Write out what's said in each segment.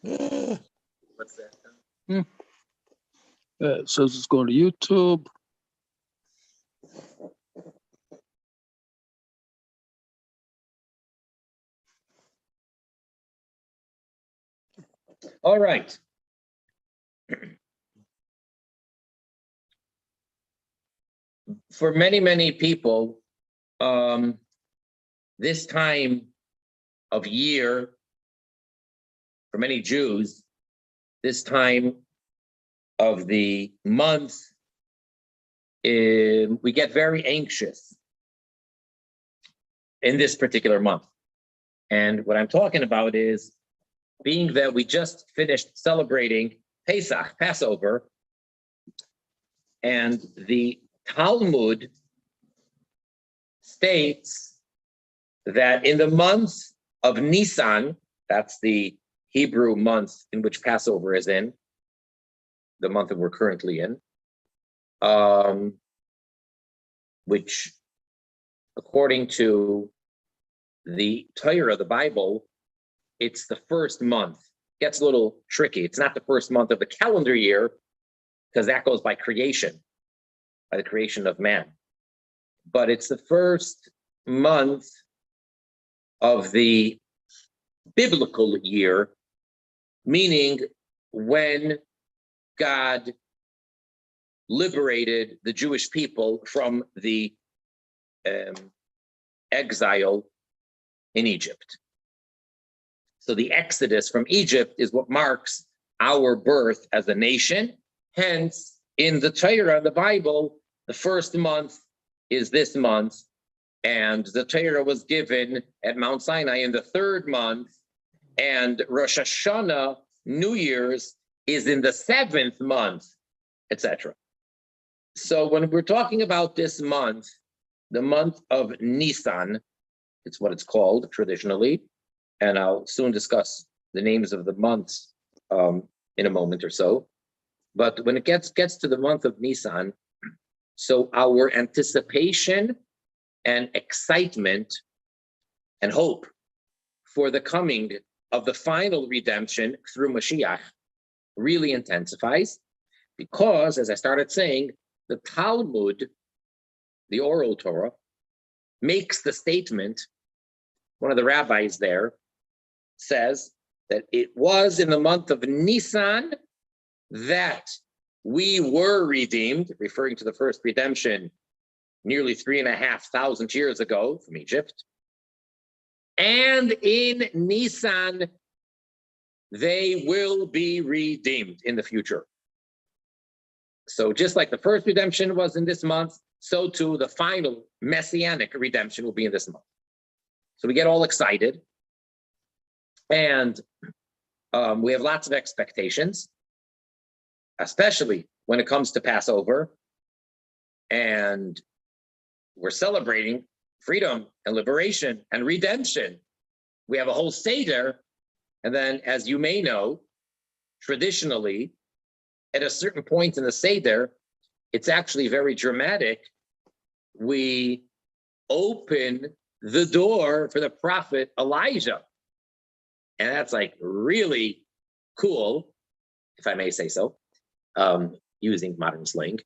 What's that? It says it's going to YouTube. All right. For many, many people, this time of year, for many Jews, this time of the month, we get very anxious in this particular month. And what I'm talking about is, being that we just finished celebrating Pesach, Passover, and the Talmud states that in the month of Nisan, that's the Hebrew month in which Passover is in, the month that we're currently in, which, according to the Torah, the Bible, it's the first month. It gets a little tricky. It's not the first month of the calendar year, because that goes by creation, by the creation of man. But it's the first month of the biblical year, meaning when God liberated the Jewish people from the exile in Egypt. So the Exodus from Egypt is what marks our birth as a nation. Hence, in the Torah, the Bible, the first month is this month, and the Torah was given at Mount Sinai in the third month, and Rosh Hashanah, New Year's, is in the seventh month, etc. So when we're talking about this month, the month of Nisan, it's what it's called traditionally, and I'll soon discuss the names of the months in a moment or so. But when it gets to the month of Nisan, so our anticipation and excitement and hope for the coming of the final redemption through Mashiach really intensifies, because, as I started saying, the Talmud, the oral Torah, makes the statement, one of the rabbis there says that it was in the month of Nisan that we were redeemed, referring to the first redemption nearly 3,500 years ago from Egypt. And in Nisan, they will be redeemed in the future. So just like the first redemption was in this month, so too the final Messianic redemption will be in this month. So we get all excited, and we have lots of expectations, especially when it comes to Passover, and we're celebrating freedom and liberation and redemption. We have a whole Seder, and then, as you may know, traditionally, at a certain point in the Seder, it's actually very dramatic. We open the door for the prophet Elijah. And that's like really cool, if I may say so, using modern slang,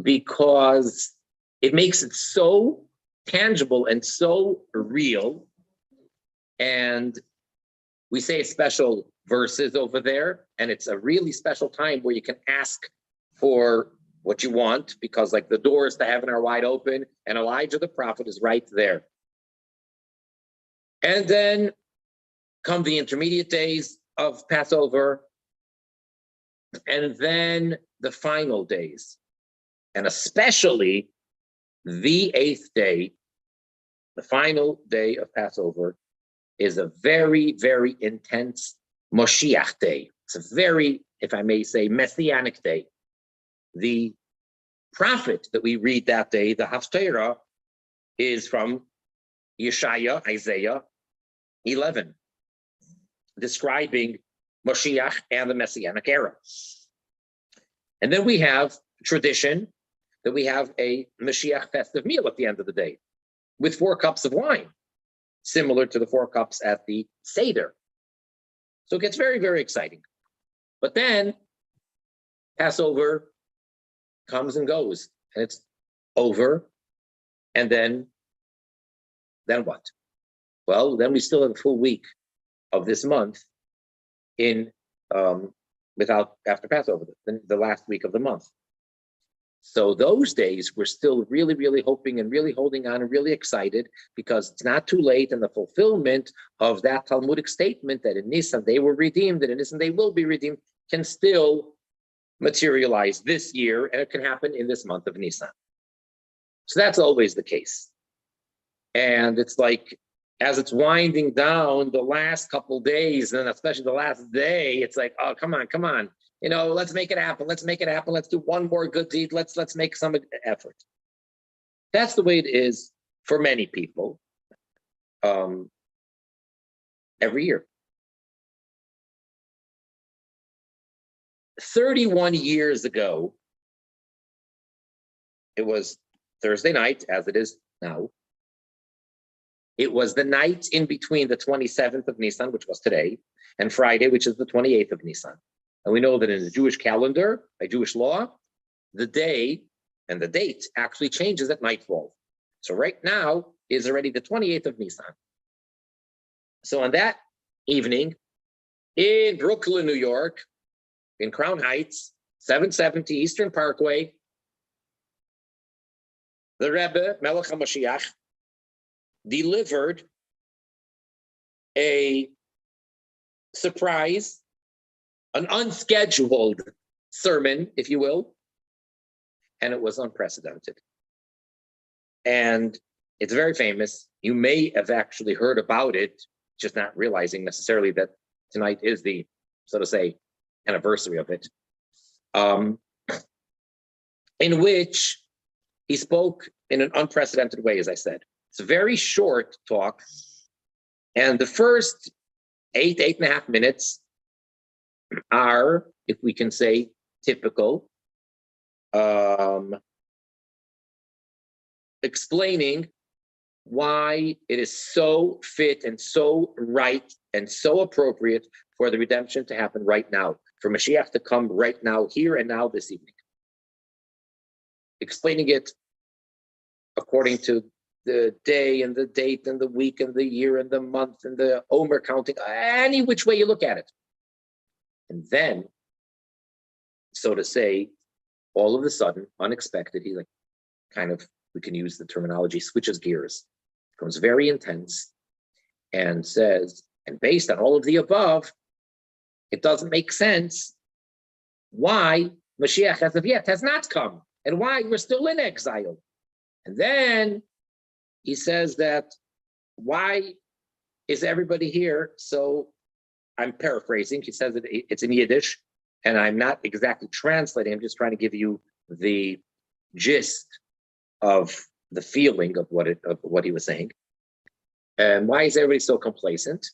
because it makes it so tangible and so real. And we say special verses over there, and it's a really special time where you can ask for what you want, because like the doors to heaven are wide open, and Elijah the prophet is right there. And then come the intermediate days of Passover, and then the final days, and especially the 8th day, the final day of Passover, is a very, very intense Moshiach day. It's a very, if I may say, Messianic day. The prophet that we read that day, the Haftarah, is from Yeshaya, Isaiah 11, describing Moshiach and the Messianic era. And then we have tradition that we have a Mashiach festive meal at the end of the day with 4 cups of wine, similar to the 4 cups at the Seder. So it gets very, very exciting. But then Passover comes and goes, and it's over. And then what? Well, then we still have a full week of this month in after Passover, the last week of the month. So those days we're still really, really hoping and really holding on and really excited, because it's not too late, and the fulfillment of that Talmudic statement that in Nisan they were redeemed and in Nisan they will be redeemed can still materialize this year, and it can happen in this month of Nisan. So that's always the case. And it's like, as it's winding down the last couple days, and especially the last day, it's like, oh, come on. Let's make it happen. Let's make it happen. Let's do one more good deed. Let's make some effort. That's the way it is for many people every year. 31 years ago, it was Thursday night, as it is now. It was the night in between the 27th of Nisan, which was today, and Friday, which is the 28th of Nisan. And we know that in the Jewish calendar, by Jewish law, the day and the date actually changes at nightfall. So right now is already the 28th of Nisan. So on that evening, in Brooklyn, New York, in Crown Heights, 770 Eastern Parkway, the Rebbe, Melech HaMashiach, delivered a surprise, an unscheduled sermon, if you will, and it was unprecedented. And it's very famous. You may have actually heard about it, just not realizing necessarily that tonight is the, so to say, anniversary of it, in which he spoke in an unprecedented way, as I said. It's a very short talk, and the first 8.5 minutes are, if we can say, typical, explaining why it is so fit and so right and so appropriate for the redemption to happen right now, for Mashiach to come right now, here and now, this evening. Explaining it according to the day and the date and the week and the year and the month and the Omer counting, any which way you look at it. And then, so to say, all of a sudden, unexpected, he we can use the terminology, switches gears, becomes very intense, and says, and based on all of the above, it doesn't make sense why Mashiach as of yet has not come, and why we're still in exile. And then he says that, why is everybody here? So I'm paraphrasing. He says it's in Yiddish, and I'm not exactly translating. I'm just trying to give you the gist of the feeling of what he was saying. And why is everybody so complacent?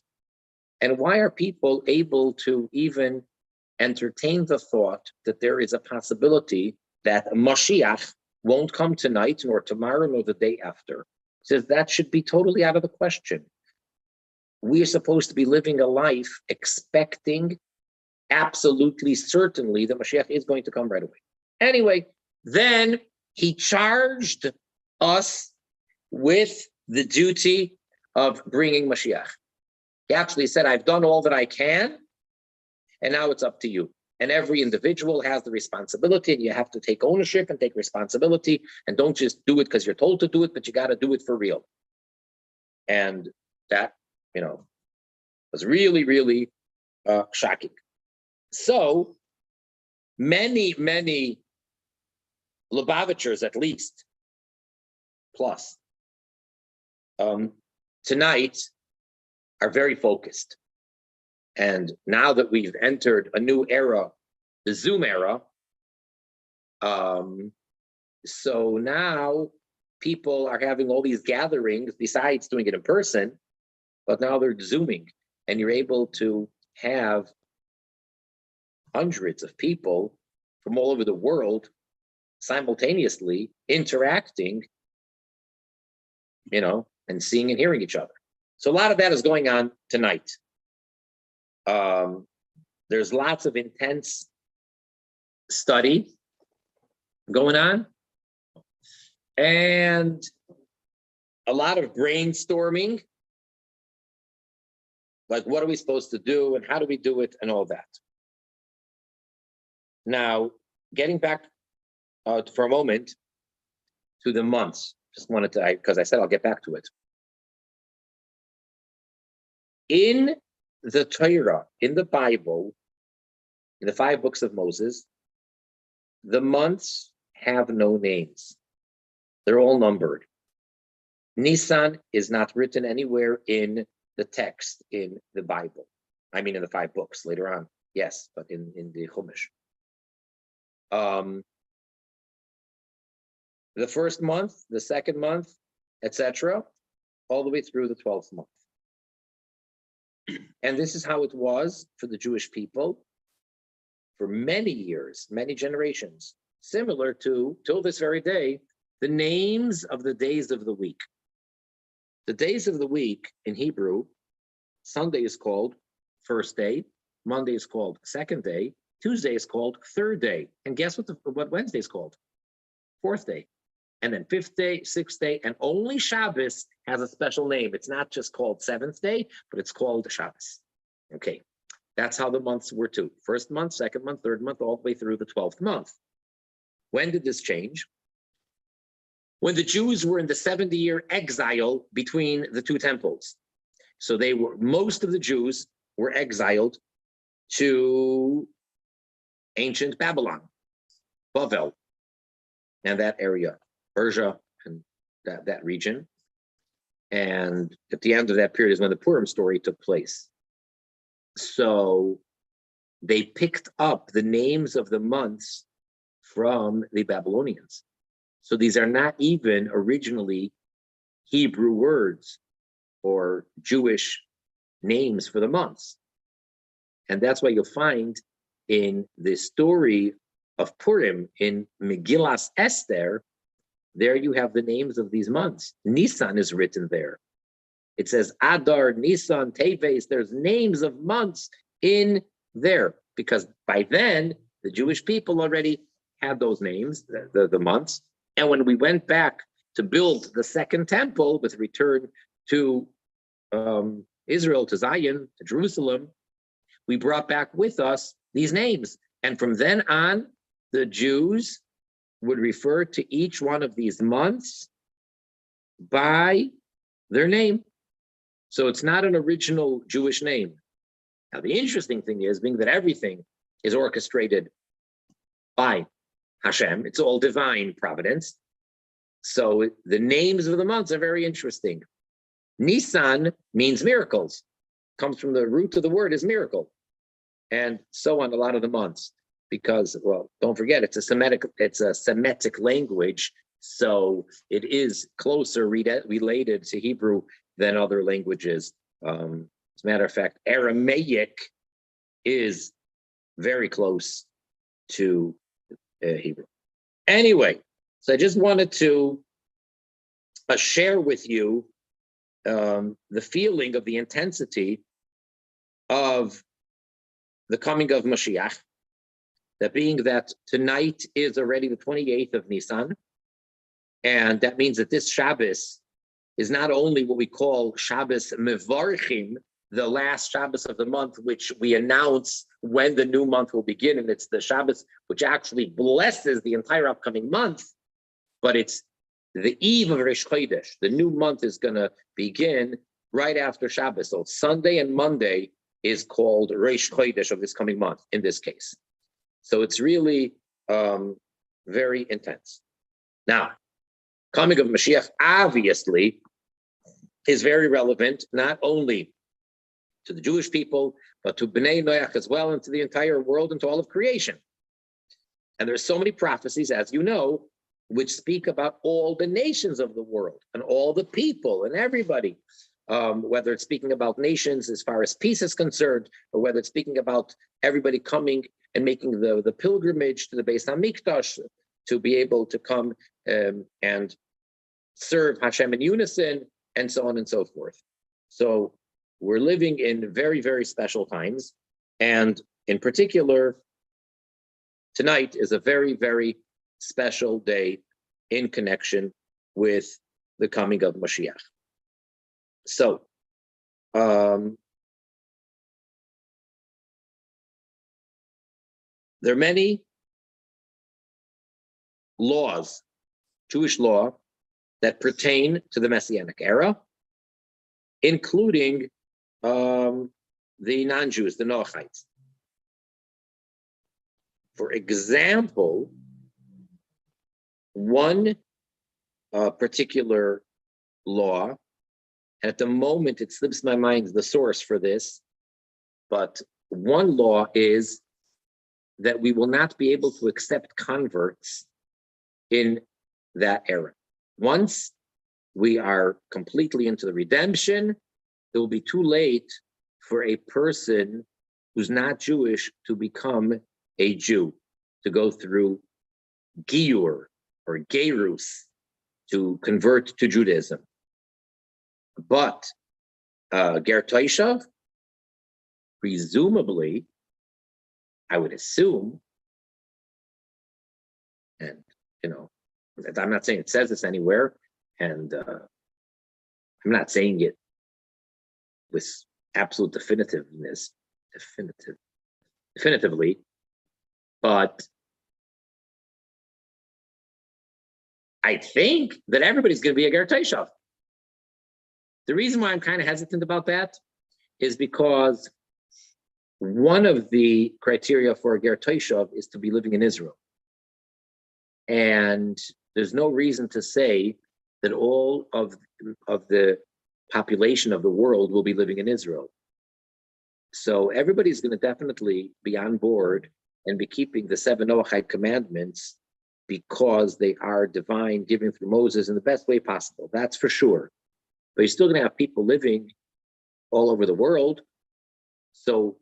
And why are people able to even entertain the thought that there is a possibility that Mashiach won't come tonight, nor tomorrow, nor the day after? He says that should be totally out of the question. We are supposed to be living a life expecting, absolutely, certainly, that Mashiach is going to come right away. Anyway, then he charged us with the duty of bringing Mashiach. He actually said, I've done all that I can, and now it's up to you. And every individual has the responsibility, and you have to take ownership and take responsibility, and don't just do it because you're told to do it, but you got to do it for real. And that, was really, really shocking. So many Lubavitchers, at least, plus, tonight are very focused. And now that we've entered a new era, the Zoom era, so now people are having all these gatherings besides doing it in person, but now they're Zooming, and you're able to have hundreds of people from all over the world simultaneously interacting, and seeing and hearing each other. So a lot of that is going on tonight. There's lots of intense study going on, and a lot of brainstorming, like what are we supposed to do and how do we do it and all that. Now, getting back for a moment to the months, just wanted to, because I said I'll get back to it. In the Torah, in the Bible, in the 5 books of Moses, the months have no names. They're all numbered. Nisan is not written anywhere in the text in the Bible. I mean, in the 5 books later on, yes, but in the Chumash. The first month, the second month, etc., all the way through the 12th month. And this is how it was for the Jewish people for many years, many generations, similar to, till this very day, the names of the days of the week. The days of the week in Hebrew, Sunday is called first day, Monday is called second day, Tuesday is called third day, and guess what Wednesday is called? Fourth day. And then 5th day, 6th day, and only Shabbos has a special name. It's not just called 7th day, but it's called Shabbos. Okay, that's how the months were too. First month, second month, third month, all the way through the 12th month. When did this change? When the Jews were in the 70-year exile between the 2 temples. So most of the Jews were exiled to ancient Babylon, Bavel, and that area. Persia and that region. And at the end of that period is when the Purim story took place. So they picked up the names of the months from the Babylonians. So these are not even originally Hebrew words or Jewish names for the months. And that's why you'll find in the story of Purim in Megillas Esther, there you have the names of these months. Nisan is written there. It says Adar, Nisan, Teves. There's names of months in there because by then the Jewish people already had those names, the months. And when we went back to build the second temple with return to Israel, to Zion, to Jerusalem, we brought back with us these names. And from then on, the Jews would refer to each one of these months by their name. So it's not an original Jewish name. Now, the interesting thing is, being that everything is orchestrated by Hashem, it's all divine providence. So the names of the months are very interesting. Nisan means miracles, comes from the root of the word is miracle, and so on a lot of the months. Because, well, don't forget, it's a Semitic language, so it is closer related to Hebrew than other languages. As a matter of fact, Aramaic is very close to Hebrew. Anyway, so I just wanted to share with you the feeling of the intensity of the coming of Mashiach. That being that tonight is already the 28th of Nisan, and that means that this Shabbos is not only what we call Shabbos Mevarchim, the last Shabbos of the month, which we announce when the new month will begin, and it's the Shabbos which actually blesses the entire upcoming month, but it's the eve of Rosh Chodesh. The new month is going to begin right after Shabbos. So Sunday and Monday is called Rosh Chodesh of this coming month, in this case. So it's really very intense. Now, coming of Mashiach obviously is very relevant, not only to the Jewish people, but to bnei-noach as well, and to the entire world and to all of creation. And there's so many prophecies, as you know, which speak about all the nations of the world and all the people and everybody, whether it's speaking about nations as far as peace is concerned, or whether it's speaking about everybody coming and making the pilgrimage to the Beis HaMikdash to be able to come and serve Hashem in unison, and so on and so forth. So we're living in very, very special times. And in particular, tonight is a very, very special day in connection with the coming of Mashiach. So, there are many laws, Jewish law, that pertain to the Messianic era, including the non-Jews, the Noachites. For example, one particular law, and at the moment it slips my mind the source for this, but one law is that we will not be able to accept converts in that era. Once we are completely into the redemption, it will be too late for a person who's not Jewish to become a Jew, to go through Giyur or Gerus, to convert to Judaism. But Ger Toshav, presumably, I would assume, and I'm not saying it says this anywhere, and I'm not saying it with absolute definitively, but I think that everybody's going to be a Ger Toshav. The reason why I'm kind of hesitant about that is because one of the criteria for a Ger Toshav is to be living in Israel. And there's no reason to say that all of the population of the world will be living in Israel. So everybody's going to definitely be on board and be keeping the 7 Noachide commandments because they are divine, given through Moses in the best way possible. That's for sure. But you're still going to have people living all over the world. So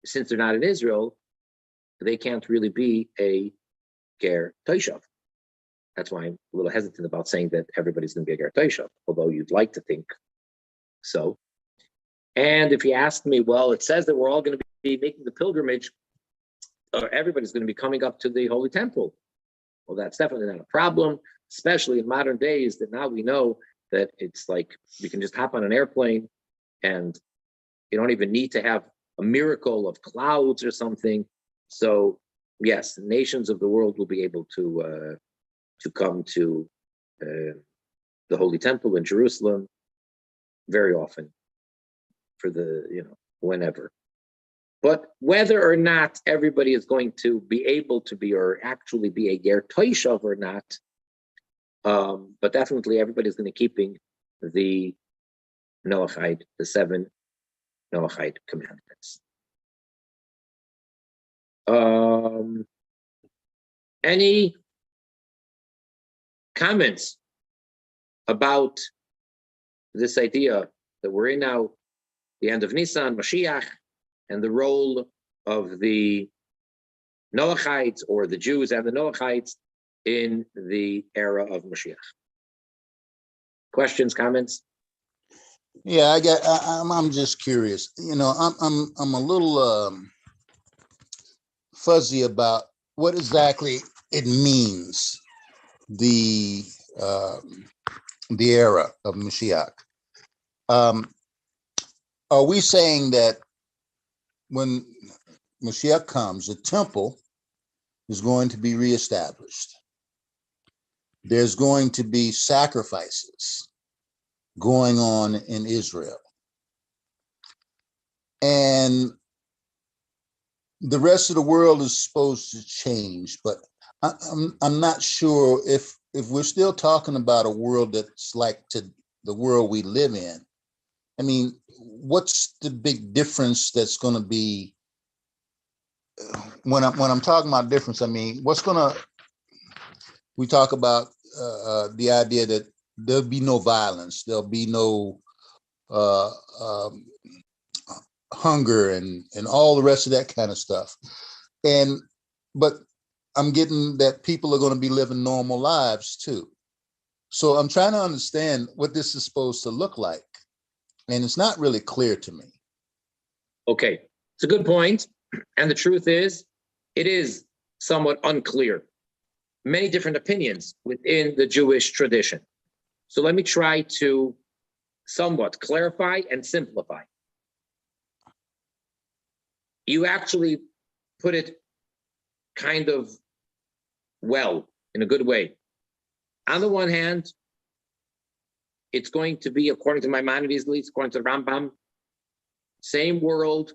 since they're not in Israel, they can't really be a Ger Toshav. That's why I'm a little hesitant about saying that everybody's going to be a Ger Toshav, although you'd like to think so. And if you ask me, well, it says that we're all going to be making the pilgrimage, or everybody's going to be coming up to the Holy Temple. Well, that's definitely not a problem, especially in modern days that now we know that it's like you can just hop on an airplane and you don't even need to have a miracle of clouds or something. So yes, nations of the world will be able to come to the Holy Temple in Jerusalem very often for the, whenever. But whether or not everybody is going to be able to be or actually be a Ger Toshav or not, but definitely everybody's going to keeping the Noachide, the 7 Noachide commandments. Any comments about this idea that we're in now, the end of Nisan, Mashiach, and the role of the Noachites or the Jews and the Noachites in the era of Mashiach? Questions, comments? Yeah, I'm just curious. I'm a little fuzzy about what exactly it means, the era of Mashiach. Are we saying that when Mashiach comes, the temple is going to be reestablished? There's going to be sacrifices going on in Israel. And the rest of the world is supposed to change, but I'm not sure if we're still talking about a world that's like to the world we live in. I mean, what's the big difference that's going to be when I'm talking about difference? I mean, we talk about the idea that there'll be no violence, there'll be no hunger and all the rest of that kind of stuff. But I'm getting that people are going to be living normal lives too. So I'm trying to understand what this is supposed to look like. And it's not really clear to me. Okay, it's a good point. And the truth is, it is somewhat unclear. Many different opinions within the Jewish tradition. So let me try to somewhat clarify and simplify. You actually put it kind of well, in a good way. On the one hand, it's going to be, according to Maimonides, at least according to the Rambam, same world,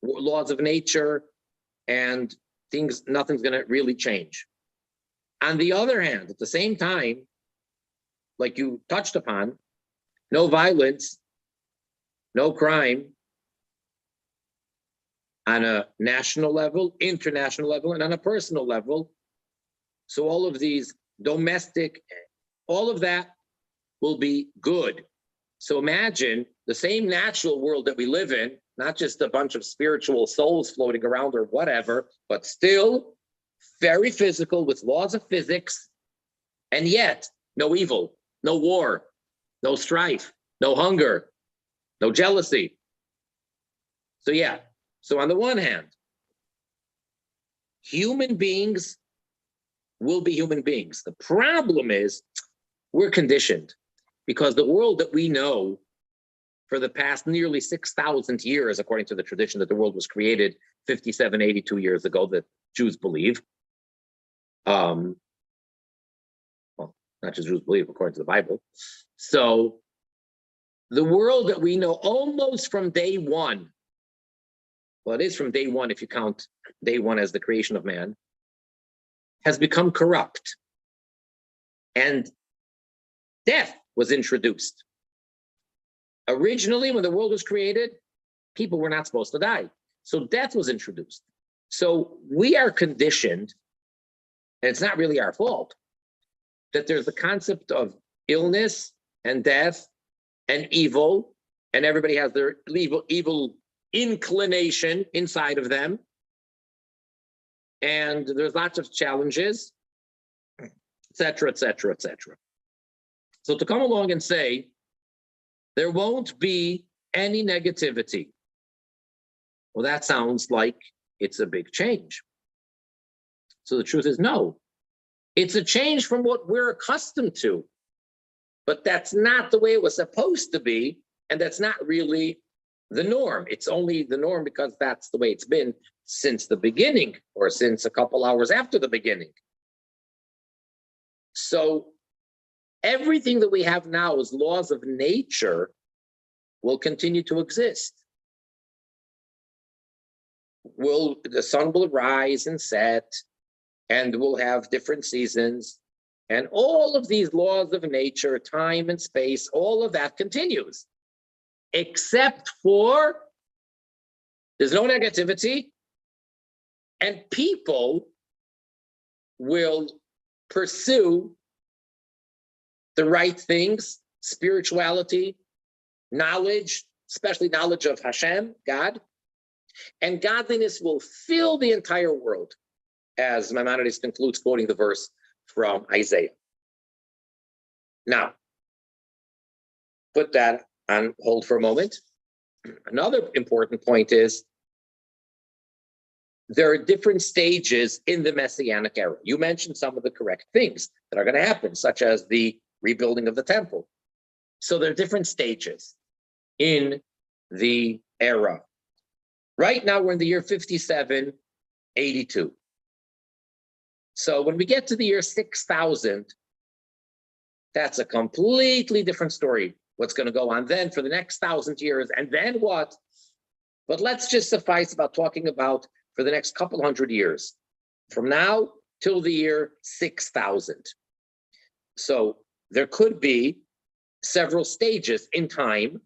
laws of nature, and nothing's going to really change. On the other hand, at the same time, like you touched upon, no violence, no crime on a national level, international level, and on a personal level. So all of these domestic, all of that will be good. So imagine the same natural world that we live in, not just a bunch of spiritual souls floating around or whatever, but still very physical with laws of physics, and yet no evil, no war, no strife, no hunger, no jealousy. So yeah, so on the one hand, human beings will be human beings. The problem is we're conditioned because the world that we know for the past nearly 6,000 years, according to the tradition that the world was created 57, 82 years ago, that Jews believe. Well, not just Jews believe, according to the Bible. So the world that we know almost from day one, well, it is from day one if you count day one as the creation of man, has become corrupt. And death was introduced. Originally, when the world was created, people were not supposed to die. So death was introduced. So we are conditioned, and it's not really our fault, that there's the concept of illness and death and evil, and everybody has their evil inclination inside of them. And there's lots of challenges, et cetera, et cetera, et cetera. So to come along and say, there won't be any negativity. Well, that sounds like it's a big change. So the truth is no. It's a change from what we're accustomed to. But that's not the way it was supposed to be. And that's not really the norm. It's only the norm because that's the way it's been since the beginning, or since a couple hours after the beginning. So everything that we have now as laws of nature will continue to exist. The sun will rise and set, and we'll have different seasons, and all of these laws of nature, time and space, all of that continues, except for there's no negativity, and people will pursue the right things, spirituality, knowledge, especially knowledge of Hashem, God, and godliness will fill the entire world, as Maimonides concludes, quoting the verse from Isaiah. Now, put that on hold for a moment. Another important point is there are different stages in the Messianic era. You mentioned some of the correct things that are going to happen, such as the rebuilding of the temple. So there are different stages in the era. Right now, we're in the year 5782. So when we get to the year 6000, that's a completely different story. What's going to go on then for the next 1,000 years, and then what? But let's just suffice about talking about for the next couple hundred years, from now till the year 6000. So there could be several stages in time,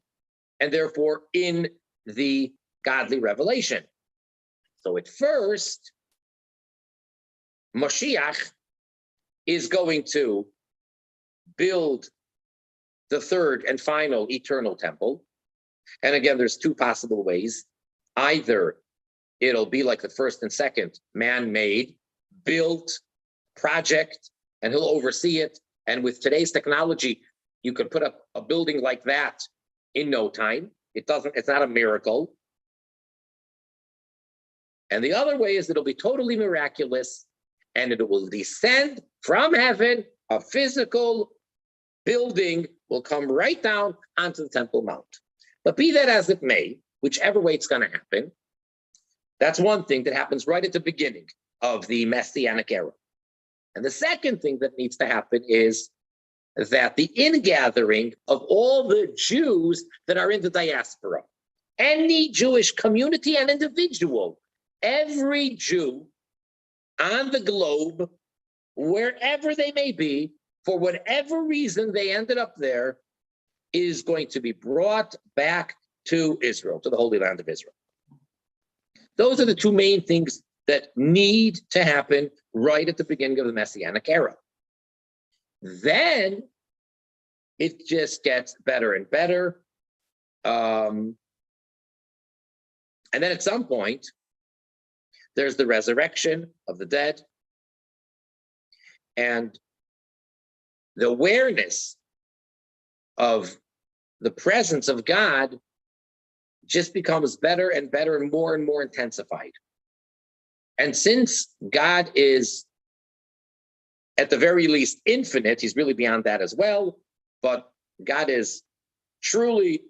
and therefore in the godly revelation. So at first, Mashiach is going to build the third and final eternal temple. And again, there's two possible ways. Either it'll be like the first and second, man-made, built project, and he'll oversee it. And with today's technology, you could put up a building like that in no time. It's not a miracle. And the other way is it'll be totally miraculous, and it will descend from heaven. A physical building will come right down onto the Temple Mount. But be that as it may, whichever way it's going to happen, that's one thing that happens right at the beginning of the Messianic era. And the second thing that needs to happen is that the ingathering of all the Jews that are in the diaspora, any Jewish community and individual, every Jew on the globe, wherever they may be, for whatever reason they ended up there, is going to be brought back to Israel, to the Holy Land of Israel. Those are the two main things that need to happen right at the beginning of the Messianic era. Then it just gets better and better. And then at some point, there's the resurrection of the dead. And the awareness of the presence of God just becomes better and better and more intensified. And since God is, at the very least, infinite, he's really beyond that as well, but God is truly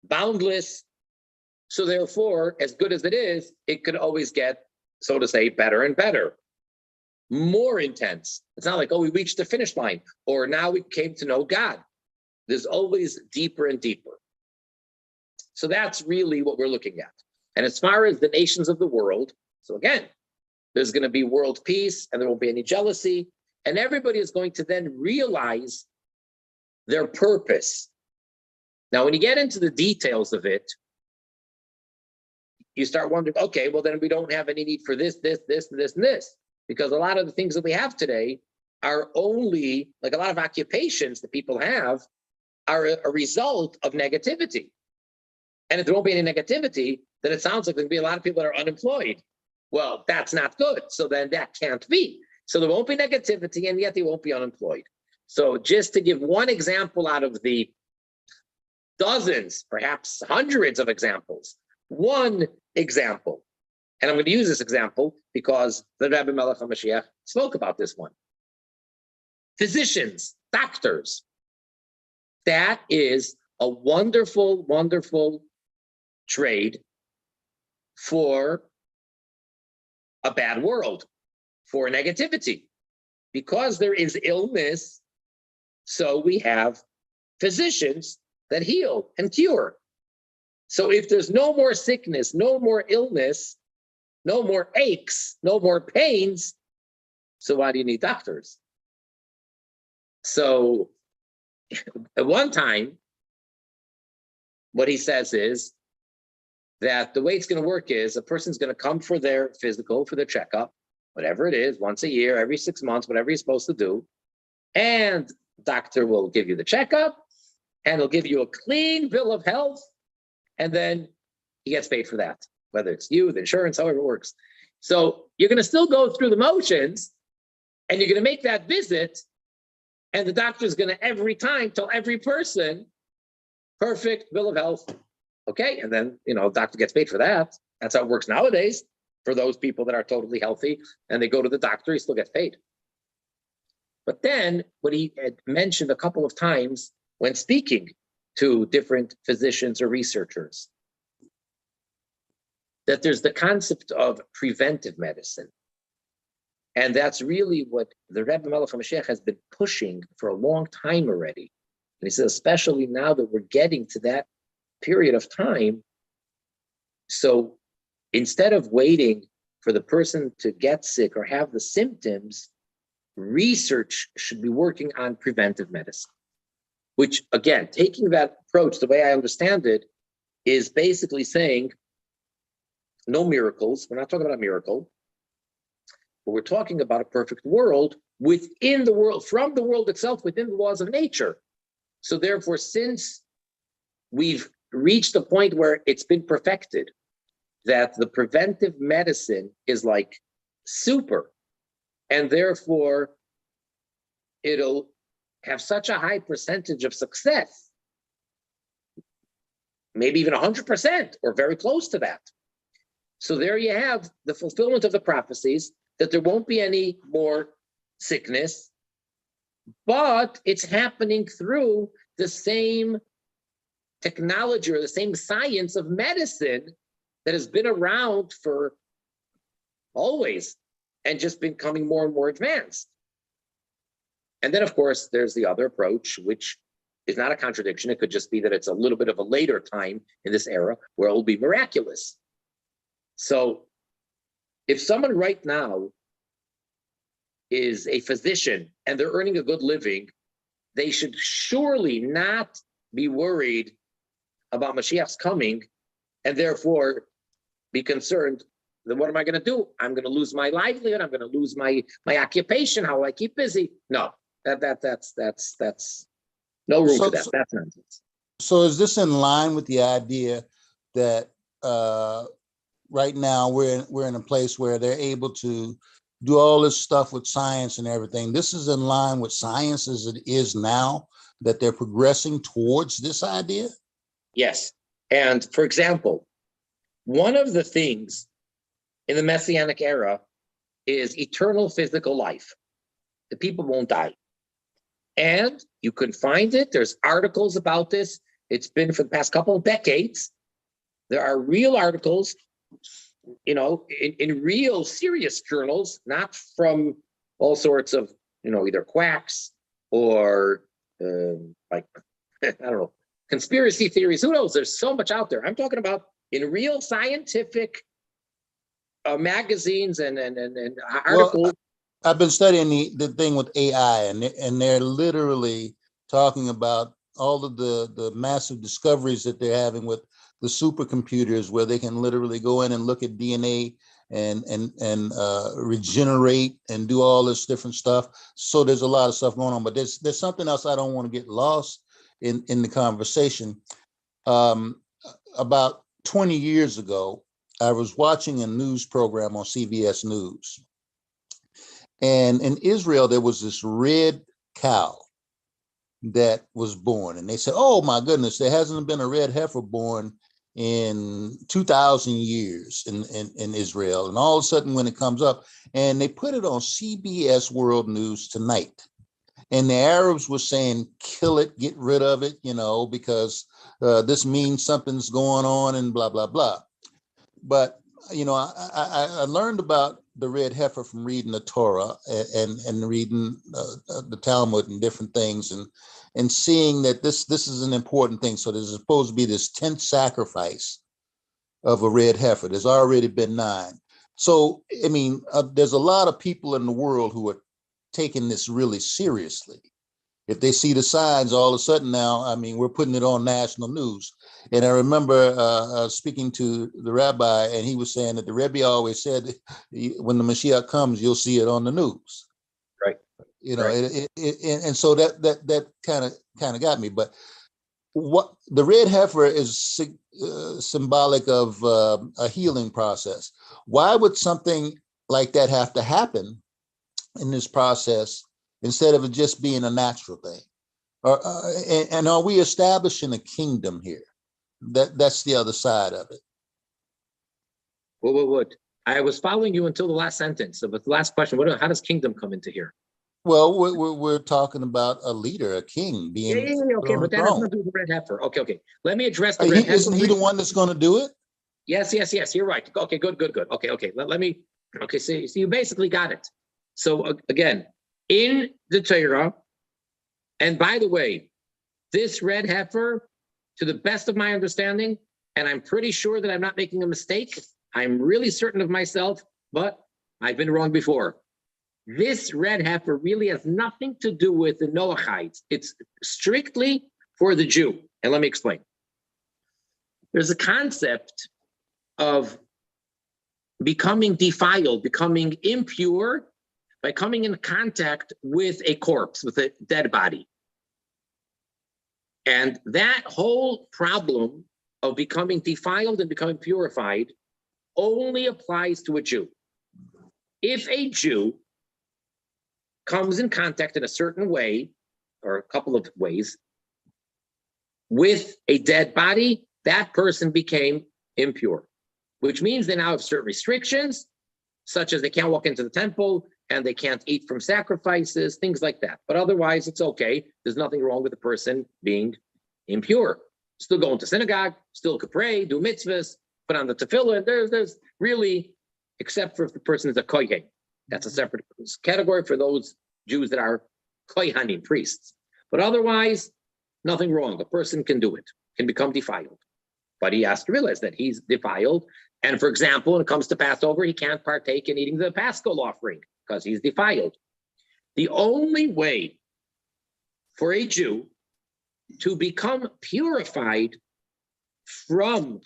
boundless. So therefore, as good as it is, it could always get, so to say, better and better, more intense. It's not like, oh, we reached the finish line, or now we came to know God. There's always deeper and deeper. So that's really what we're looking at. And as far as the nations of the world, so again, there's going to be world peace, and there won't be any jealousy, and everybody is going to then realize their purpose. Now, when you get into the details of it, you start wondering, okay, well, then we don't have any need for this, and this, because a lot of the things that we have today are only, like a lot of occupations that people have, are a result of negativity. And if there won't be any negativity, then it sounds like there'll be a lot of people that are unemployed. Well, that's not good. So then that can't be. So there won't be negativity, and yet they won't be unemployed. So just to give one example out of the dozens, perhaps hundreds of examples, one example, and I'm going to use this example because the Rebbe Melech HaMashiach spoke about this one. Physicians, doctors, that is a wonderful, wonderful trade for a bad world, for negativity. Because there is illness, so we have physicians that heal and cure. So if there's no more sickness, no more illness, no more aches, no more pains, so why do you need doctors? So at one time, what he says is that the way it's going to work is a person's going to come for their physical, for their checkup, whatever it is, once a year, every 6 months, whatever he's supposed to do. And doctor will give you the checkup, and he'll give you a clean bill of health, and then he gets paid for that, whether it's you, the insurance, however it works. So you're going to still go through the motions, and you're going to make that visit, and the doctor's going to every time tell every person, perfect bill of health. Okay, and then, doctor gets paid for that. That's how it works nowadays for those people that are totally healthy, and they go to the doctor, he still gets paid. But then what he had mentioned a couple of times when speaking to different physicians or researchers, that there's the concept of preventive medicine. And that's really what the Rebbe Melech HaMashiach has been pushing for a long time already. And he says, especially now that we're getting to that period of time, so instead of waiting for the person to get sick or have the symptoms, research should be working on preventive medicine, which, again, taking that approach, the way I understand it, is basically saying no miracles. We're not talking about a miracle, but we're talking about a perfect world within the world, from the world itself, within the laws of nature. So therefore, since we've reached the point where it's been perfected, that the preventive medicine is like super, and therefore it'll have such a high percentage of success maybe even 100% or very close to that. So there you have the fulfillment of the prophecies that there won't be any more sickness, but it's happening through the same technology or the same science of medicine that has been around for always and just becoming more and more advanced. And then, of course, there's the other approach, which is not a contradiction. It could just be that it's a little bit of a later time in this era where it will be miraculous. So if someone right now is a physician and they're earning a good living, they should surely not be worried about Mashiach's coming and therefore be concerned, then what am I going to do? I'm going to lose my livelihood. I'm going to lose my occupation. How will I keep busy? No, that's no room for that. That's nonsense. So is this in line with the idea that right now we're in a place where they're able to do all this stuff with science and everything? This is in line with science as it is now, that they're progressing towards this idea? Yes. And for example, one of the things in the Messianic era is eternal physical life. The people won't die. And you can find it. There's articles about this. It's been for the past couple of decades. There are real articles, in real serious journals, not from all sorts of, either quacks or I don't know, conspiracy theories. Who knows? There's so much out there. I'm talking about in real scientific magazines and articles. Well, I've been studying the thing with AI, and they're literally talking about all of the massive discoveries that they're having with the supercomputers, where they can literally go in and look at DNA and regenerate and do all this different stuff. So there's a lot of stuff going on, but there's something else I don't want to get lost in the conversation. About 20 years ago, I was watching a news program on CBS News. And in Israel, there was this red cow that was born. And they said, oh my goodness, there hasn't been a red heifer born in 2,000 years in Israel. And all of a sudden when it comes up, and they put it on CBS World News Tonight. And the Arabs were saying, kill it, get rid of it, because this means something's going on and blah, blah, blah. But, I learned about the red heifer from reading the Torah and reading the Talmud and different things and seeing that this is an important thing. So there's supposed to be this 10th sacrifice of a red heifer. There's already been 9. So, there's a lot of people in the world who are taking this really seriously. If they see the signs, all of a sudden now, we're putting it on national news. And I remember speaking to the rabbi, and he was saying that the Rebbe always said, when the Mashiach comes, you'll see it on the news. Right. Right. And so that kind of got me. But what the red heifer is symbolic of a healing process. Why would something like that have to happen in this process instead of it just being a natural thing? And are we establishing a kingdom here? That's the other side of it. What? I was following you until the last sentence. So, but the last question, how does kingdom come into here? Well, we're talking about a leader, a king being. Yeah, okay, but that has nothing to do with the red heifer. Okay. Let me address the red heifer. Isn't he the one that's going to do it? Yes, you're right. Okay, good. Okay. Let me. Okay, so you basically got it. So again, in the Torah, and by the way, this red heifer, to the best of my understanding, and I'm pretty sure that I'm not making a mistake, I'm really certain of myself, but I've been wrong before. This red heifer really has nothing to do with the Noachites. It's strictly for the Jew. And let me explain. There's a concept of becoming defiled, becoming impure by coming in contact with a corpse, with a dead body. And that whole problem of becoming defiled and becoming purified only applies to a Jew. If a Jew comes in contact in a certain way, or a couple of ways, with a dead body, that person became impure, which means they now have certain restrictions, such as they can't walk into the temple and they can't eat from sacrifices, things like that. But otherwise, it's okay. There's nothing wrong with the person being impure. Still going to synagogue, still could pray, do mitzvahs, put on the tefillah. There's really, except for if the person is a kohen. That's a separate category for those Jews that are kohanim, priests. But otherwise, nothing wrong. A person can do it, can become defiled. But he has to realize that he's defiled. And for example, when it comes to Passover, he can't partake in eating the Paschal offering because he's defiled. The only way for a Jew to become purified from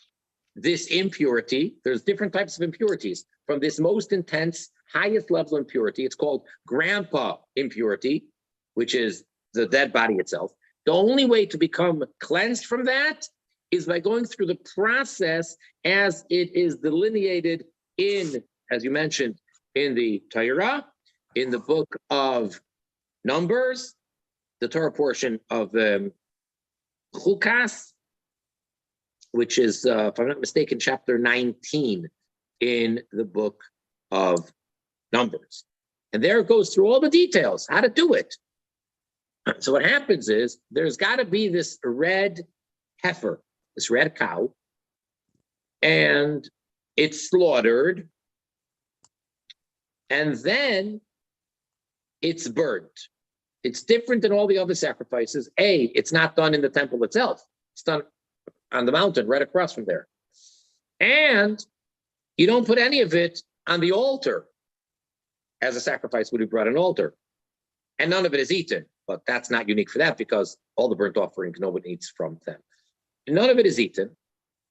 this impurity, there's different types of impurities, from this most intense, highest level impurity, it's called grandpa impurity, which is the dead body itself. The only way to become cleansed from that is by going through the process as it is delineated in, as you mentioned, in the Torah, in the book of Numbers, the Torah portion of Chukas, which is, if I'm not mistaken, chapter 19 in the book of Numbers. And there it goes through all the details, how to do it. So what happens is there's got to be this red heifer, this red cow, and it's slaughtered, and then it's burnt. It's different than all the other sacrifices. It's not done in the temple itself. It's done on the mountain right across from there. And you don't put any of it on the altar as a sacrifice would be brought on an altar. And none of it is eaten. But that's not unique for that because all the burnt offerings, no one eats from them. And none of it is eaten.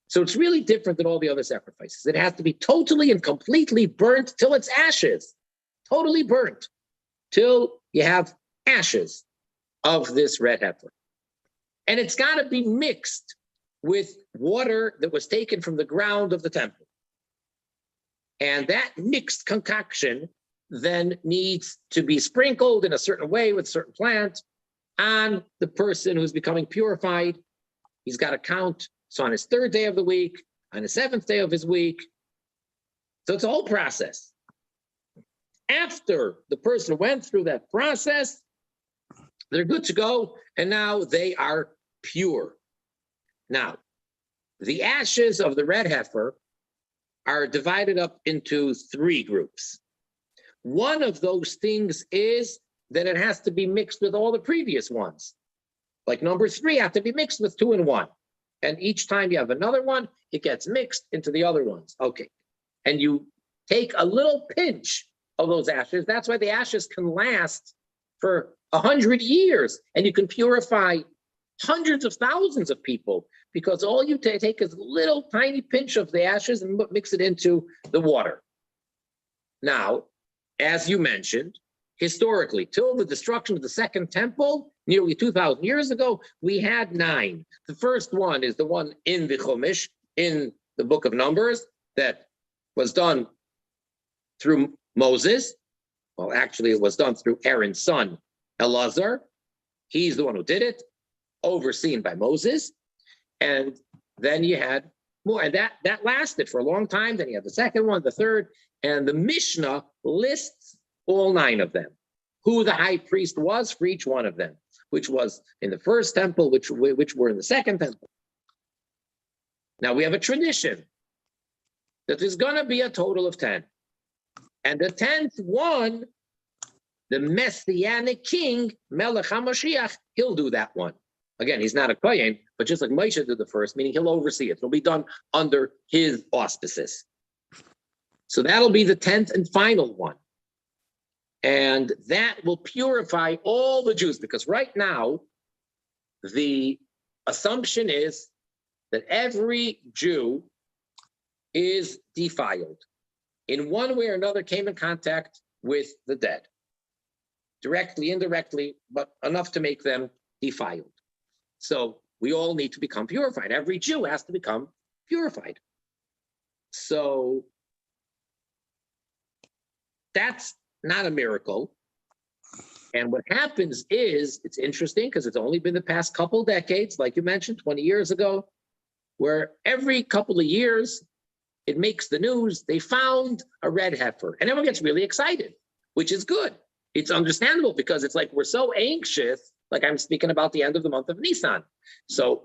So it's really different than all the other sacrifices. It has to be totally and completely burnt till it's ashes. Totally burnt till you have ashes of this red heifer. And it's got to be mixed with water that was taken from the ground of the temple. And that mixed concoction then needs to be sprinkled in a certain way with a certain plant on the person who's becoming purified. He's got to count. So on his third day of the week, on the seventh day of his week. So it's a whole process. After the person went through that process, they're good to go, and now they are pure. Now, the ashes of the red heifer are divided up into three groups. One of those things is that it has to be mixed with all the previous ones. Like number 3 have to be mixed with 2 and 1. And each time you have another one, it gets mixed into the other ones. Okay. And you take a little pinch of those ashes. That's why the ashes can last for 100 years. And you can purify hundreds of thousands of people because all you take is a little tiny pinch of the ashes and mix it into the water. Now, as you mentioned, historically, till the destruction of the Second Temple, nearly 2,000 years ago, we had 9. The first one is the one in the Chumash, in the book of Numbers, that was done through Moses. Well, actually, it was done through Aaron's son, Elazar. He's the one who did it, overseen by Moses. And then you had more, and that lasted for a long time. Then you have the second one, the third, and the Mishnah lists all 9 of them, who the high priest was for each one of them, which was in the first temple, which were in the second temple. Now we have a tradition that there's going to be a total of 10. And the 10th one, the Messianic king, Melech HaMashiach, he'll do that one. Again, he's not a Kohen, but just like Moshe did the first, meaning he'll oversee it. It'll be done under his auspices. So that'll be the 10th and final one. And that will purify all the Jews, because right now, the assumption is that every Jew is defiled. In one way or another, came in contact with the dead. Directly, indirectly, but enough to make them defiled. So we all need to become purified. Every Jew has to become purified. So that's not a miracle. And what happens is, it's interesting because it's only been the past couple decades, like you mentioned, 20 years ago, where every couple of years it makes the news, they found a red heifer, and everyone gets really excited, which is good. It's understandable because it's like we're so anxious, like I'm speaking about the end of the month of Nisan. So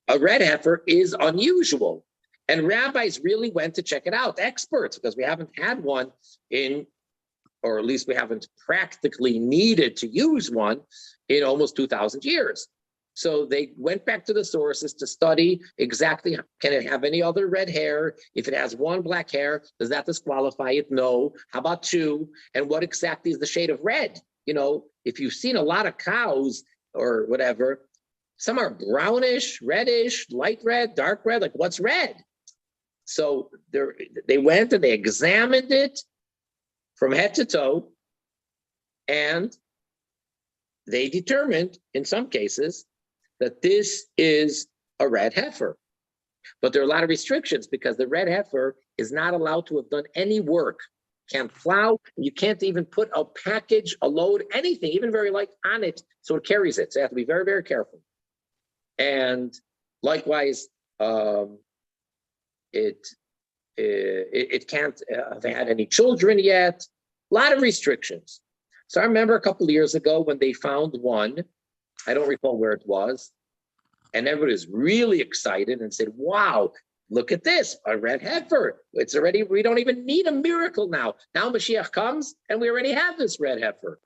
a red heifer is unusual. And rabbis really went to check it out, experts, because we haven't had one or at least we haven't practically needed to use one in almost 2,000 years. So they went back to the sources to study exactly, can it have any other red hair? If it has one black hair, does that disqualify it? No. How about two? And what exactly is the shade of red? If you've seen a lot of cows or whatever, some are brownish, reddish, light red, dark red, like what's red? So they went and they examined it from head to toe, and they determined, in some cases, that this is a red heifer. But there are a lot of restrictions because the red heifer is not allowed to have done any work. Can't plow, you can't even put a package, a load, anything, even very light on it, so it carries it. So you have to be very, very careful. And likewise, it can't have had any children yet. A lot of restrictions. So I remember a couple of years ago when they found one, I don't recall where it was, and everybody was really excited and said, wow, look at this, a red heifer. It's already, we don't even need a miracle now. Now Mashiach comes and we already have this red heifer.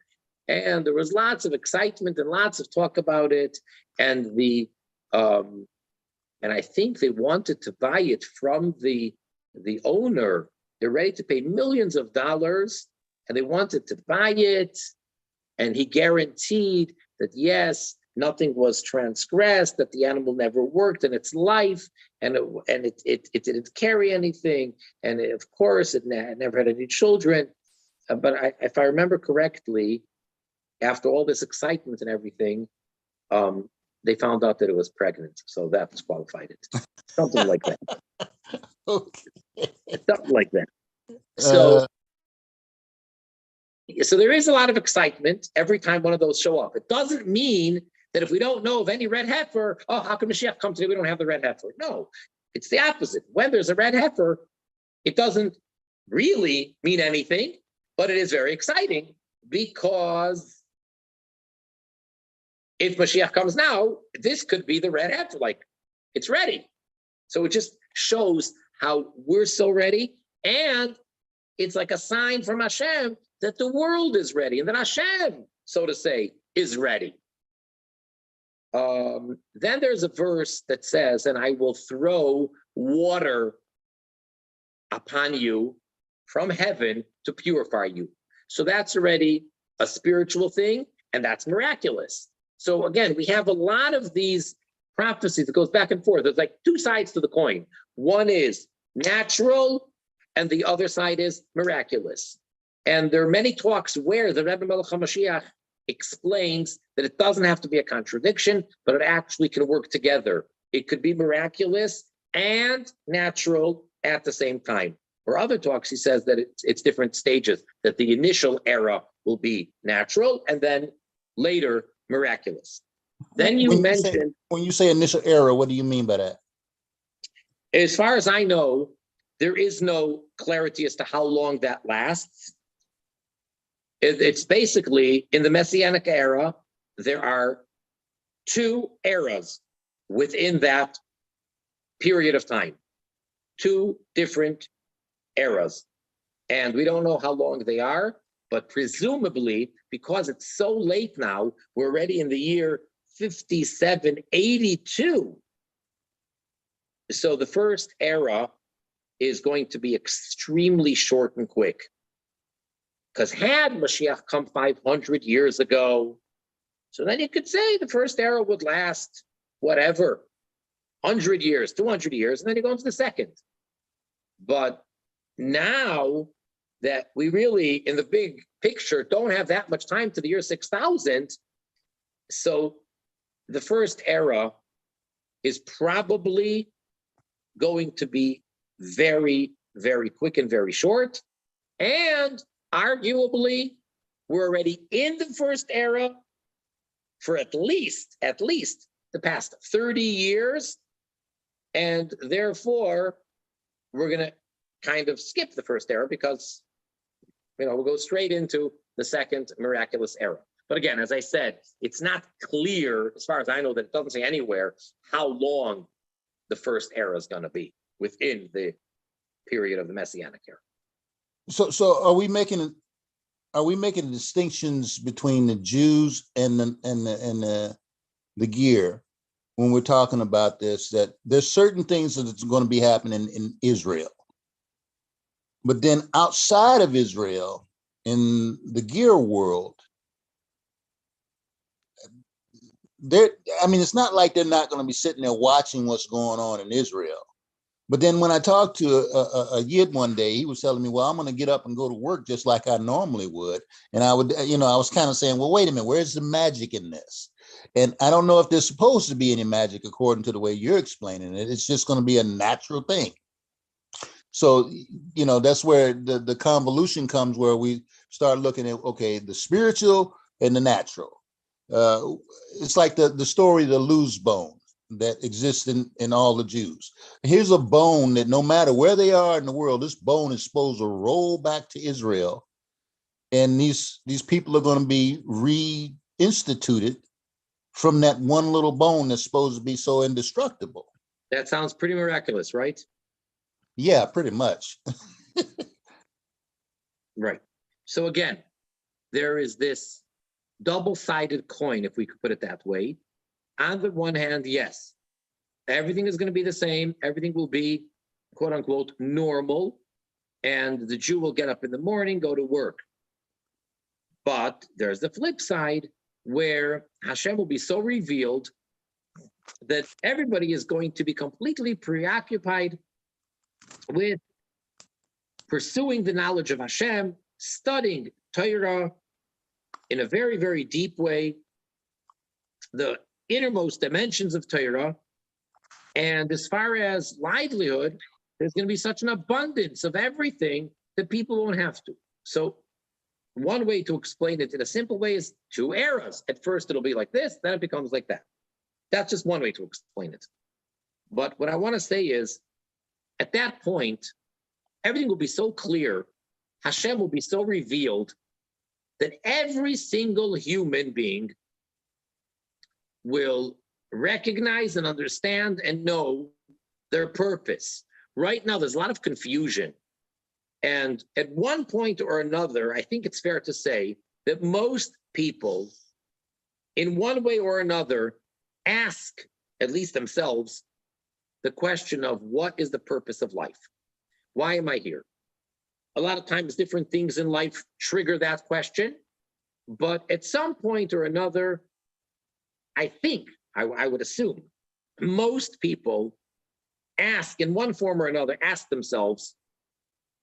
And there was lots of excitement and lots of talk about it. And and I think they wanted to buy it from the owner. They're ready to pay millions of dollars, and they wanted to buy it. And he guaranteed that, yes, nothing was transgressed, that the animal never worked in its life, and it didn't carry anything. And of course, it never had any children. But if I remember correctly, after all this excitement and everything, they found out that it was pregnant. So that disqualified it. Something like that. Okay. Something like that. So there is a lot of excitement every time one of those show up. It doesn't mean that if we don't know of any red heifer, oh, how can Mashiach come today? We don't have the red heifer. No, it's the opposite. When there's a red heifer, it doesn't really mean anything, but it is very exciting because if Mashiach comes now, this could be the red heifer, like it's ready. So it just shows how we're so ready, and it's like a sign from Hashem that the world is ready and that Hashem, so to say, is ready. Then there's a verse that says, and I will throw water upon you from heaven to purify you. So that's already a spiritual thing, and that's miraculous. So again, we have a lot of these prophecies that goes back and forth. There's like two sides to the coin. One is natural, and the other side is miraculous. And there are many talks where the Rebbe Melech HaMashiach explains that it doesn't have to be a contradiction, but it actually can work together. It could be miraculous and natural at the same time. Or other talks, he says that it's different stages, that the initial era will be natural and then later miraculous. Then when you say initial era, what do you mean by that? As far as I know, there is no clarity as to how long that lasts. It's basically, in the Messianic era, there are two eras within that period of time, two different eras. And we don't know how long they are, but presumably, because it's so late now, we're already in the year 5782. So the first era is going to be extremely short and quick. Because had Mashiach come 500 years ago, so then you could say the first era would last whatever, 100 years, 200 years, and then you go into the second. But now that we really, in the big picture, don't have that much time to the year 6000, so the first era is probably going to be very, very quick and very short. And arguably, we're already in the first era for at least the past 30 years. And therefore, we're going to kind of skip the first era because, we'll go straight into the second miraculous era. But again, as I said, it's not clear, as far as I know, that it doesn't say anywhere how long the first era is going to be within the period of the Messianic era. So are we making distinctions between the Jews and the gear when we're talking about this, that there's certain things that's going to be happening in Israel, but then outside of Israel, in the gear world, it's not like they're not going to be sitting there watching what's going on in Israel. But then when I talked to a Yid one day, he was telling me, well, I'm going to get up and go to work just like I normally would. And I would, I was kind of saying, well, wait a minute, where's the magic in this? And I don't know if there's supposed to be any magic according to the way you're explaining it. It's just going to be a natural thing. So, that's where the convolution comes, where we start looking at, okay, the spiritual and the natural. It's like the story of the loose bone that exists in all the Jews. Here's a bone that no matter where they are in the world, this bone is supposed to roll back to Israel. And these people are going to be reinstituted from that one little bone that's supposed to be so indestructible. That sounds pretty miraculous, right? Yeah, pretty much. Right. So again, there is this double-sided coin, if we could put it that way. On the one hand, yes, everything is going to be the same. Everything will be, quote unquote, normal. And the Jew will get up in the morning, go to work. But there's the flip side, where Hashem will be so revealed that everybody is going to be completely preoccupied with pursuing the knowledge of Hashem, studying Torah in a very, very deep way, the innermost dimensions of Torah. And as far as livelihood, there's going to be such an abundance of everything that people won't have to. So one way to explain it in a simple way is two eras. At first, it'll be like this, then it becomes like that. That's just one way to explain it. But what I want to say is, at that point, everything will be so clear, Hashem will be so revealed, that every single human being will recognize and understand and know their purpose. Right now, there's a lot of confusion. And at one point or another, I think it's fair to say that most people, in one way or another, ask, at least themselves, the question of what is the purpose of life? Why am I here? A lot of times different things in life trigger that question, but at some point or another, I think, I would assume, most people ask in one form or another, ask themselves,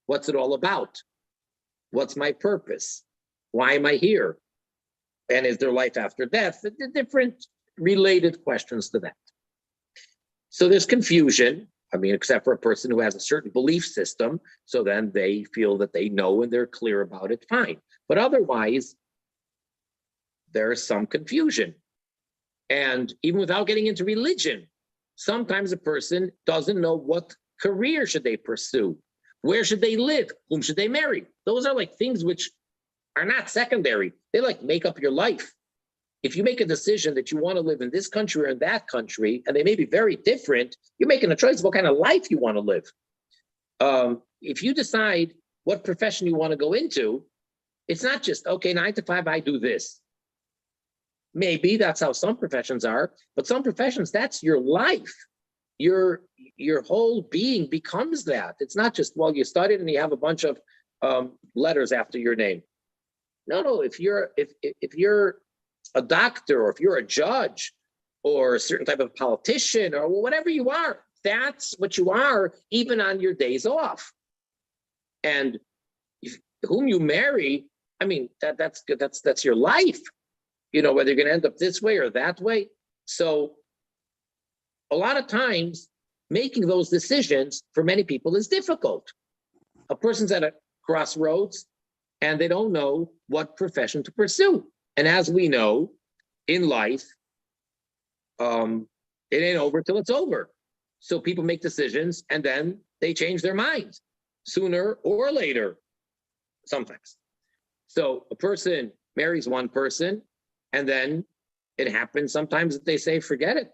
what's it all about? What's my purpose? Why am I here? And is there life after death? The different related questions to that. So there's confusion, except for a person who has a certain belief system, so then they feel that they know and they're clear about it, fine. But otherwise, there's some confusion. And even without getting into religion, sometimes a person doesn't know what career should they pursue, where should they live, whom should they marry. Those are like things which are not secondary. They like make up your life. If you make a decision that you want to live in this country or in that country, and they may be very different, you're making a choice of what kind of life you want to live. If you decide what profession you want to go into, it's not just, okay, 9 to 5, I do this. Maybe that's how some professions are, but some professions, that's your life. Your whole being becomes that. It's not just, well, you studied and you have a bunch of letters after your name. No, if you're a doctor, or if you're a judge, or a certain type of politician, or whatever you are, that's what you are, even on your days off. And whom you marry, that's good. That's your life. Whether you're going to end up this way or that way. So a lot of times making those decisions for many people is difficult. A person's at a crossroads and they don't know what profession to pursue. And as we know, in life, it ain't over till it's over. So people make decisions and then they change their mind sooner or later, sometimes. So a person marries one person and then it happens sometimes that they say, forget it.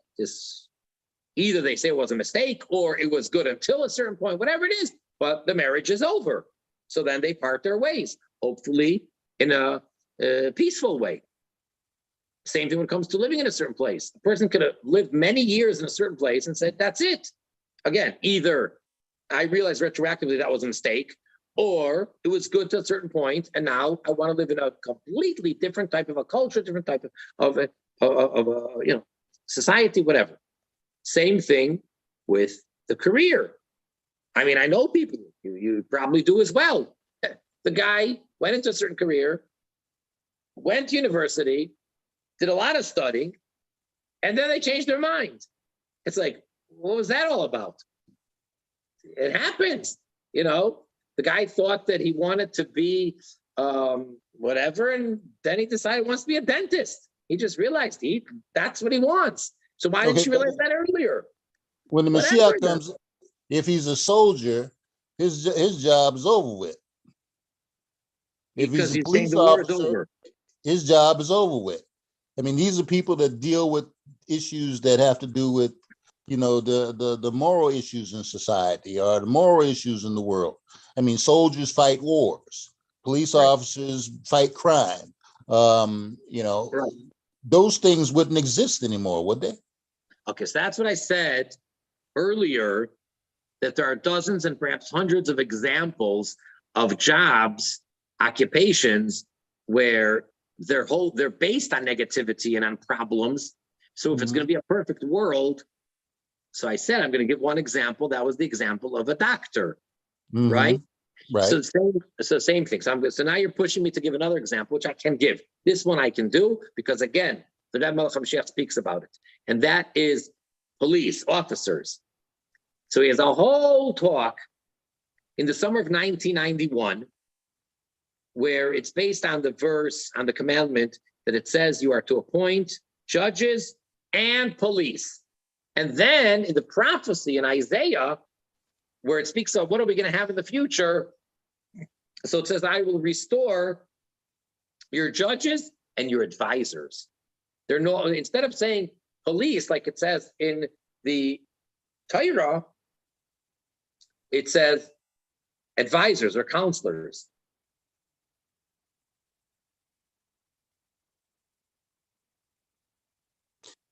Either they say it was a mistake or it was good until a certain point, whatever it is, but the marriage is over. So then they part their ways, hopefully in a peaceful way. Same thing when it comes to living in a certain place. A person could have lived many years in a certain place and said, that's it. Again, either I realized retroactively that was a mistake, or it was good to a certain point, and now I want to live in a completely different type of a culture, different type of society, whatever. Same thing with the career. I mean, I know people, you probably do as well. The guy went into a certain career, went to university, did a lot of studying, and then they changed their mind. It's like, what was that all about? It happens, The guy thought that he wanted to be whatever, and then he decided he wants to be a dentist. He just realized that's what he wants. So why didn't you realize that earlier? When the Messiah comes, if he's a soldier, his job is over with. If he's a police officer, his job is over with. I mean, these are people that deal with issues that have to do with, the moral issues in society or the moral issues in the world. I mean, soldiers fight wars, police officers fight crime. Those things wouldn't exist anymore, would they? Okay, so that's what I said earlier, that there are dozens and perhaps hundreds of examples of jobs, occupations where they're based on negativity and on problems. So if it's going to be a perfect world, so I said I'm going to give one example. That was the example of a doctor, right? Right. So same thing. So now you're pushing me to give another example, which I can give. This one I can do because again, the Rebbe Melech HaMashiach speaks about it, and that is police officers. So he has a whole talk in the summer of 1991, where it's based on the verse, on the commandment that it says you are to appoint judges and police. And then in the prophecy in Isaiah, where it speaks of what are we going to have in the future, so it says, I will restore your judges and your advisors. Instead of saying police, like it says in the Torah, it says advisors or counselors.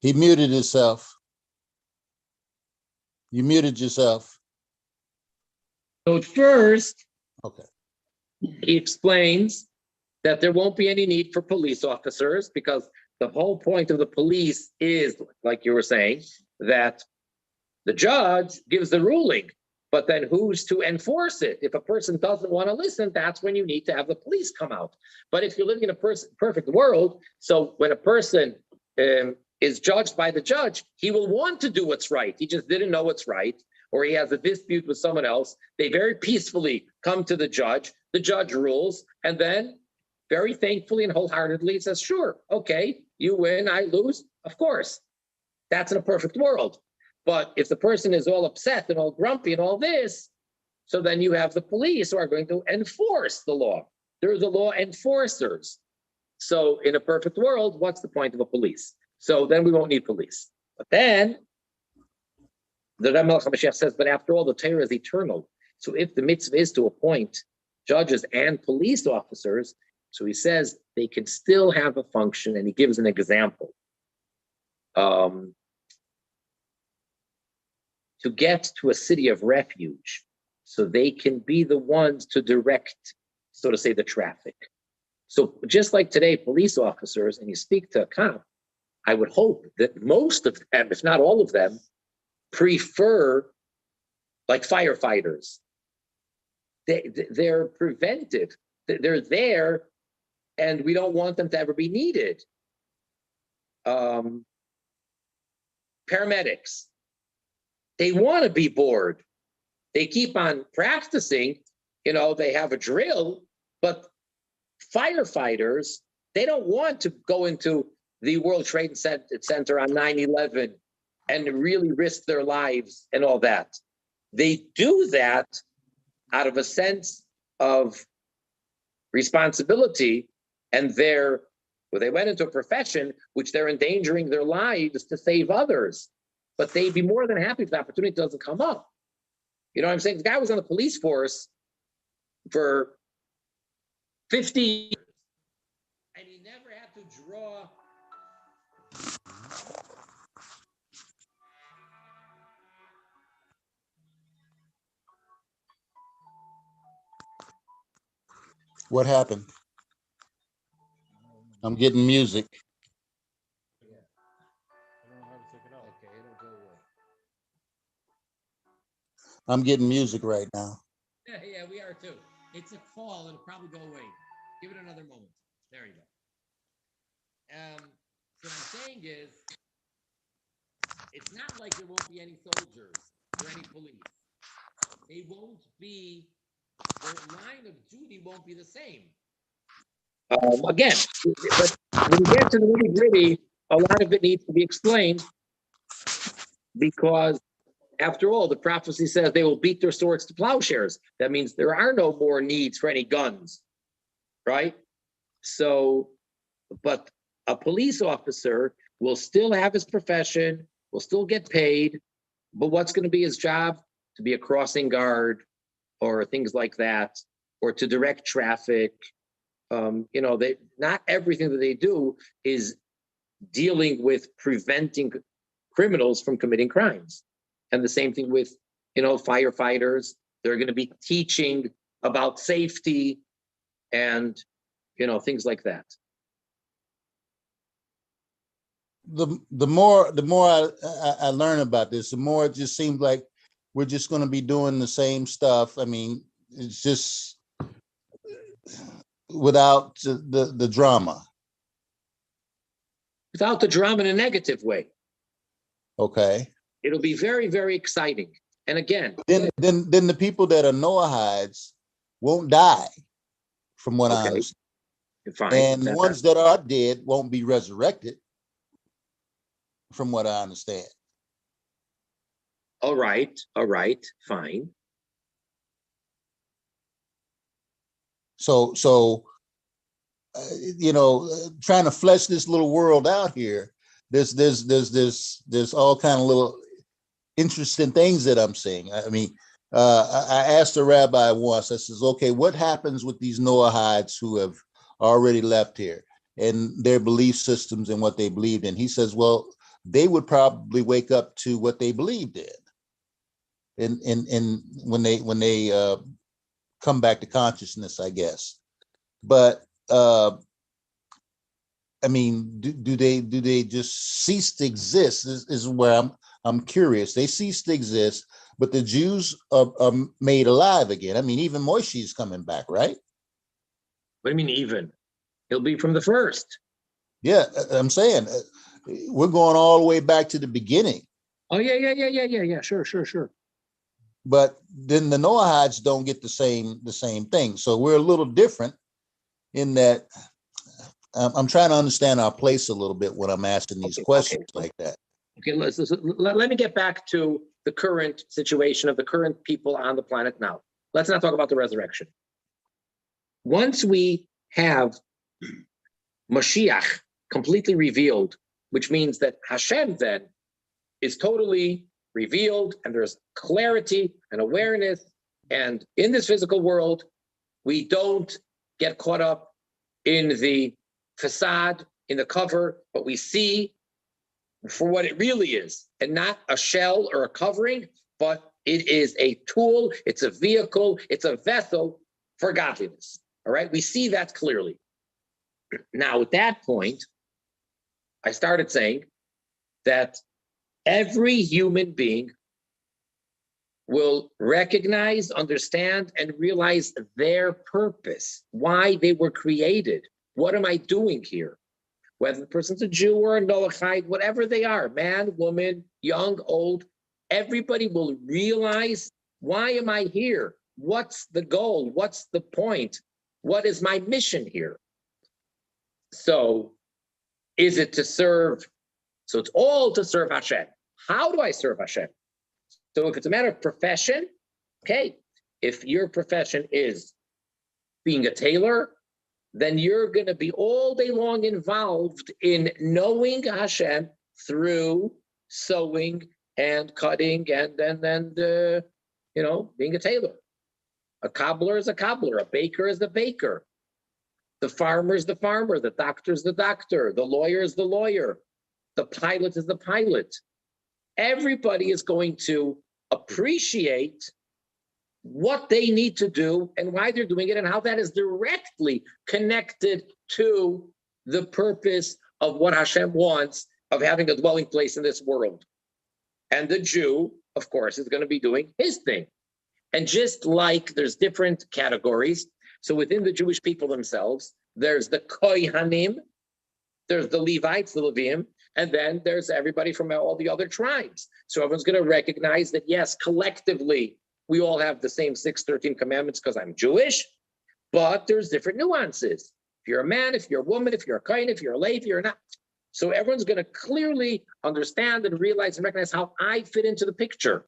He muted himself. You muted yourself. So first, okay, he explains that there won't be any need for police officers because the whole point of the police is, like you were saying, that the judge gives the ruling, but then who's to enforce it? If a person doesn't want to listen, that's when you need to have the police come out. But if you're living in a perfect world, so when a person is judged by the judge, he will want to do what's right. He just didn't know what's right, or he has a dispute with someone else. They very peacefully come to the judge rules, and then very thankfully and wholeheartedly says, sure, okay, you win, I lose, of course. That's in a perfect world. But if the person is all upset and all grumpy and all this, so then you have the police who are going to enforce the law. They're the law enforcers. So in a perfect world, what's the point of a police? So then we won't need police. But then the Rebbe Melech HaMashiach says, but after all, the Torah is eternal. So if the mitzvah is to appoint judges and police officers, so he says they can still have a function, and he gives an example. To get to a city of refuge, so they can be the ones to direct, so to say, the traffic. So just like today, police officers, and you speak to a cop, I would hope that most of them, if not all of them, prefer like firefighters. They're preventive. They're there, and we don't want them to ever be needed. Paramedics, they want to be bored. They keep on practicing, they have a drill, but firefighters, they don't want to go into the World Trade Center on 9/11 and really risk their lives and all that. They do that out of a sense of responsibility, and they went into a profession which they're endangering their lives to save others. But they'd be more than happy if the opportunity doesn't come up. You know what I'm saying? The guy was on the police force for 50 years, and he never had to draw. What happened? I'm getting music. I'm getting music right now. Yeah, we are too. It's a fall. It'll probably go away. Give it another moment. There you go. So what I'm saying is, it's not like there won't be any soldiers or any police. They won't be, their line of duty won't be the same. Again, but when you get to the nitty gritty, a lot of it needs to be explained, because after all, the prophecy says they will beat their swords to plowshares. That means there are no more needs for any guns, right? So, but a police officer will still have his profession, will still get paid, but what's going to be his job? To be a crossing guard or things like that, or to direct traffic. Not everything that they do is dealing with preventing criminals from committing crimes. And the same thing with, firefighters. They're going to be teaching about safety and, things like that. The more I learn about this, the more it just seems like we're just going to be doing the same stuff. I mean, it's just without the drama. Without the drama in a negative way. Okay. It'll be very, very exciting. And again, then the people that are Noahides won't die, from what I understand. Fine. And the ones that are dead won't be resurrected, from what I understand. All right, fine. So trying to flesh this little world out here, there's all kind of little interesting things that I'm seeing. I mean, I asked a rabbi once, I says, okay, what happens with these Noahides who have already left here and their belief systems and what they believed in? He says, well, they would probably wake up to what they believed in. And when they come back to consciousness, I guess. But I mean, do they just cease to exist? This is where I'm curious. They cease to exist, but the Jews are made alive again. I mean, even Moshe is coming back, right? What do you mean even? He'll be from the first. Yeah, I'm saying we're going all the way back to the beginning. Oh yeah. Sure. But then the Noahides don't get the same thing. So we're a little different in that. I'm trying to understand our place a little bit when I'm asking these questions like that. Okay, let me get back to the current situation of the current people on the planet now. Let's not talk about the resurrection. Once we have Mashiach completely revealed, which means that Hashem then is totally revealed and there's clarity and awareness, and in this physical world, we don't get caught up in the facade, in the cover, but we see for what it really is, and not a shell or a covering, but it is a tool, it's a vehicle, it's a vessel for godliness. All right, we see that clearly. Now, at that point, I started saying that every human being will recognize, understand, and realize their purpose, why they were created. What am I doing here? Whether the person's a Jew or a Noachide, whatever they are, man, woman, young, old, everybody will realize, why am I here? What's the goal? What's the point? What is my mission here? So is it to serve? So it's all to serve Hashem. how do I serve Hashem? So if it's a matter of profession, okay, if your profession is being a tailor, then you're going to be all day long involved in knowing Hashem through sewing and cutting and being a tailor. A cobbler is a cobbler, a baker is the baker. The farmer is the farmer, the doctor is the doctor, the lawyer is the lawyer, the pilot is the pilot. Everybody is going to appreciate what they need to do and why they're doing it and how that is directly connected to the purpose of what Hashem wants of having a dwelling place in this world. And the Jew, of course, is going to be doing his thing. And just like there's different categories, so within the Jewish people themselves, there's the Kohanim, there's the Levites, the Levim, and then there's everybody from all the other tribes. So everyone's going to recognize that, yes, collectively, we all have the same 613 commandments because I'm Jewish, but there's different nuances. If you're a man, if you're a woman, if you're a Kohen, if you're a Levi, you're not. So everyone's going to clearly understand and realize and recognize how I fit into the picture.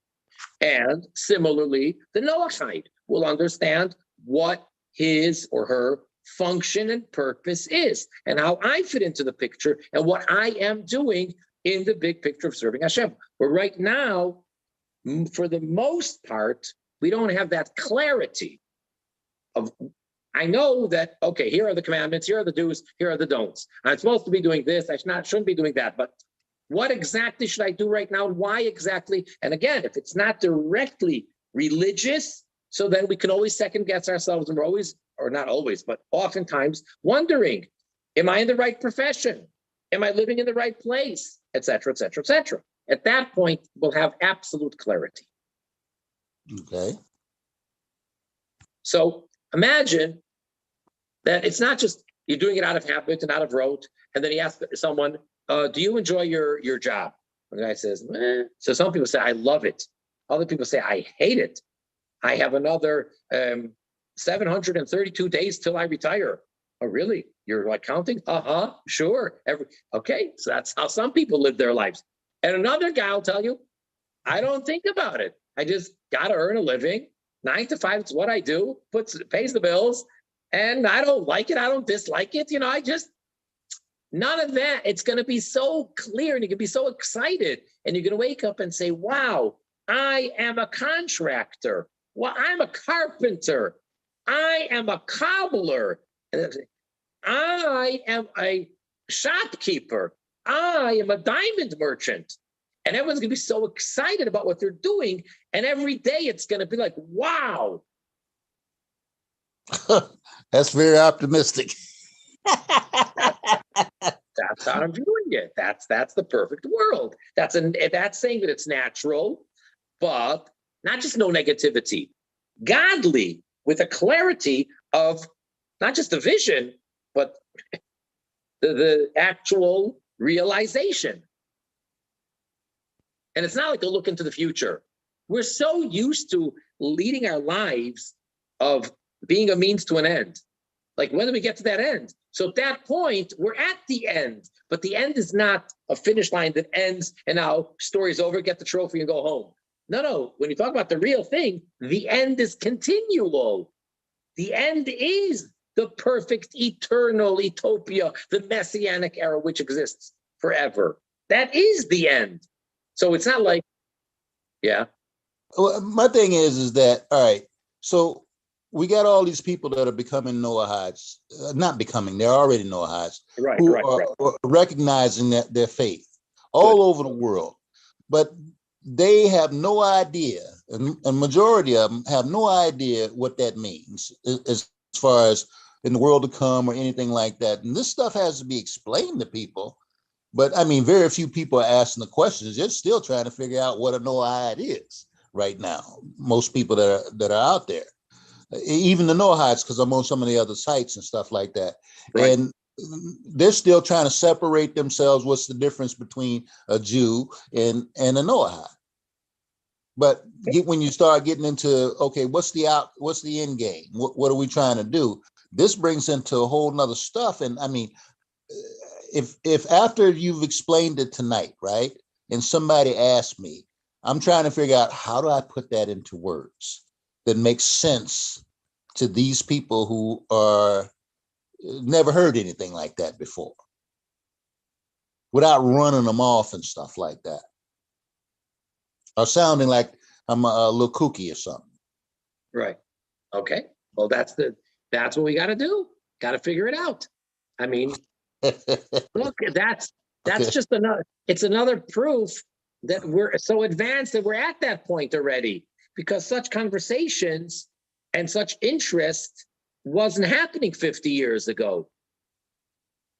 And similarly, the Noachite will understand what his or her function and purpose is and how I fit into the picture and what I am doing in the big picture of serving Hashem. But right now, for the most part, we don't have that clarity of, I know that, okay, here are the commandments, here are the do's, here are the don'ts. I'm supposed to be doing this, shouldn't be doing that, but what exactly should I do right now? And why exactly? And again, if it's not directly religious, so then we can always second guess ourselves, and we're always, or not always, but oftentimes wondering, am I in the right profession? Am I living in the right place? Et cetera, et cetera, et cetera. At that point, we'll have absolute clarity. Okay. So imagine that it's not just you're doing it out of habit and out of rote, and then he asks someone, do you enjoy your job? And the guy says, eh. So some people say, I love it. Other people say, I hate it. I have another 732 days till I retire. Oh, really? You're like counting? Sure. Okay, so that's how some people live their lives. And another guy will tell you, I don't think about it. I just got to earn a living. 9 to 5, it's what I do, pays the bills. And I don't like it. I don't dislike it. None of that. It's going to be so clear and you can be so excited. And you're going to wake up and say, wow, I am a contractor. Well, I'm a carpenter. I am a cobbler. I am a shopkeeper. I am a diamond merchant. And everyone's going to be so excited about what they're doing. And every day it's going to be like, wow. That's very optimistic. That's how I'm doing it. That's the perfect world. That's saying that it's natural, but not just no negativity, godly, with a clarity of not just the vision, but the actual realization. And it's not like a look into the future. We're so used to leading our lives of being a means to an end. Like, when do we get to that end? So at that point, we're at the end, but the end is not a finish line that ends and now story's over, get the trophy and go home. No. When you talk about the real thing, the end is continual. The end is the perfect, eternal utopia, the Messianic era, which exists forever. That is the end. So it's not like, yeah. Well, my thing is that, all right, so we got all these people that are becoming Noahites, not becoming, they're already Noahites, Right, who right. are recognizing that their faith all over the world. But they have no idea, and a majority of them have no idea what that means as far as in the world to come or anything like that. And this stuff has to be explained to people. But I mean, very few people are asking the questions. They're still trying to figure out what a Noahide is right now. Most people that are out there, even the Noahites, because I'm on some of the other sites and stuff like that. Right. And they're still trying to separate themselves. What's the difference between a Jew and a Noahide? But when you start getting into, okay, what's the end game? What are we trying to do? This brings into a whole nother stuff. And I mean, if after you've explained it tonight, right, and somebody asks me, I'm trying to figure out how do I put that into words that makes sense to these people who are never heard anything like that before, without running them off and stuff like that, or sounding like I'm a little kooky or something. Right. Okay. Well, that's what we got to do. Got to figure it out. I mean, look, that's Okay. just another proof that we're so advanced that we're at that point already, because such conversations and such interest wasn't happening 50 years ago.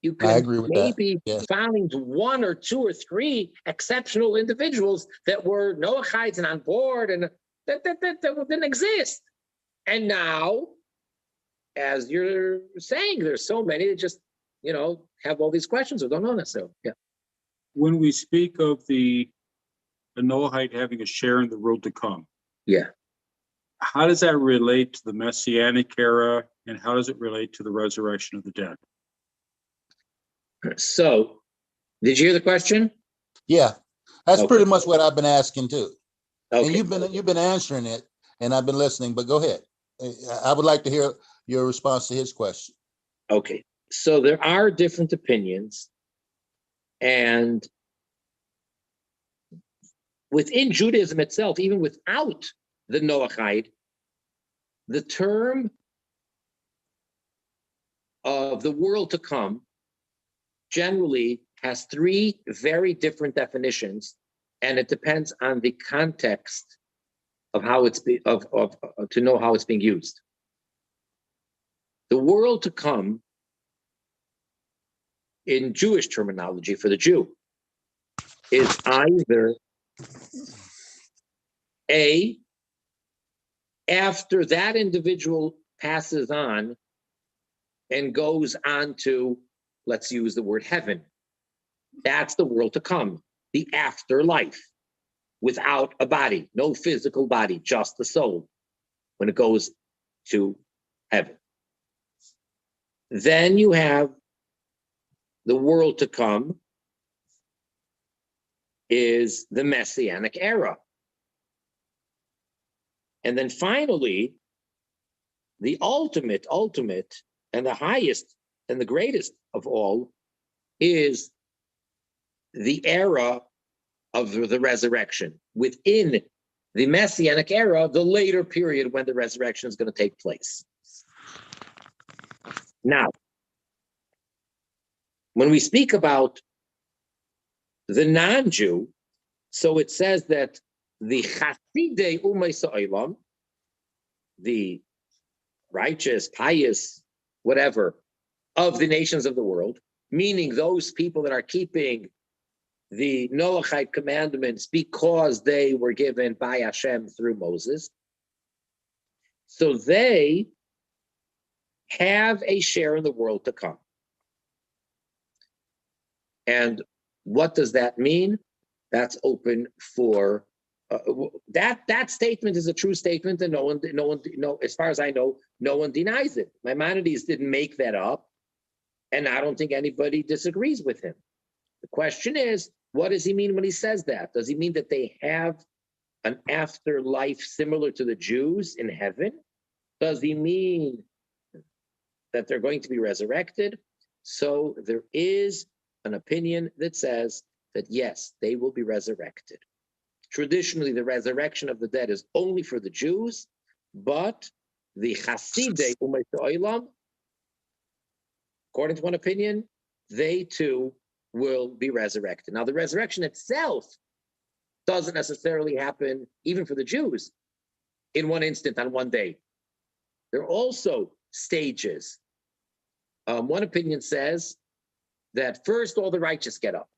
You I can agree with that. maybe Yes. find one or two or three exceptional individuals that were Noachites and on board, and that didn't exist. And now, as you're saying, there's so many that just, have all these questions or don't know necessarily. Yeah. When we speak of the Noahite having a share in the world to come, Yeah. how does that relate to the Messianic era, and how does it relate to the resurrection of the dead? So, did you hear the question? Yeah, that's Okay. pretty much what I've been asking too. And Okay. you've been answering it, and I've been listening. But go ahead. I would like to hear your response to his question. Okay. So there are different opinions, and within Judaism itself, even without the Noahide, the term of the world to come generally has three very different definitions, and it depends on the context of how it's to know how it's being used. The world to come, in Jewish terminology for the Jew, is either A, after that individual passes on and goes on to, let's use the word heaven. That's the world to come, the afterlife, without a body, no physical body, just the soul, when it goes to heaven. Then you have the world to come is the Messianic Era. And then finally, the ultimate, and the highest and the greatest of all is the era of the resurrection. Within the Messianic Era, the later period when the resurrection is going to take place. Now, when we speak about the non-Jew, so it says that the Chasidei Umay Sa'olam, the righteous, pious, whatever, of the nations of the world, meaning those people that are keeping the Noachite commandments because they were given by Hashem through Moses. So they have a share in the world to come. And what does that mean? That's open for that statement is a true statement, and no one, as far as I know, no one denies it. Maimonides didn't make that up, and I don't think anybody disagrees with him. The question is, what does he mean when he says that? Does he mean that they have an afterlife similar to the Jews in heaven? Does he mean that they're going to be resurrected? So there is an opinion that says that yes, they will be resurrected. Traditionally, the resurrection of the dead is only for the Jews, but the Chasidei Umay Sa'olam, according to one opinion, they too will be resurrected. Now, the resurrection itself doesn't necessarily happen, even for the Jews, in one instant, on one day. There are also stages. One opinion says that first all the righteous get up,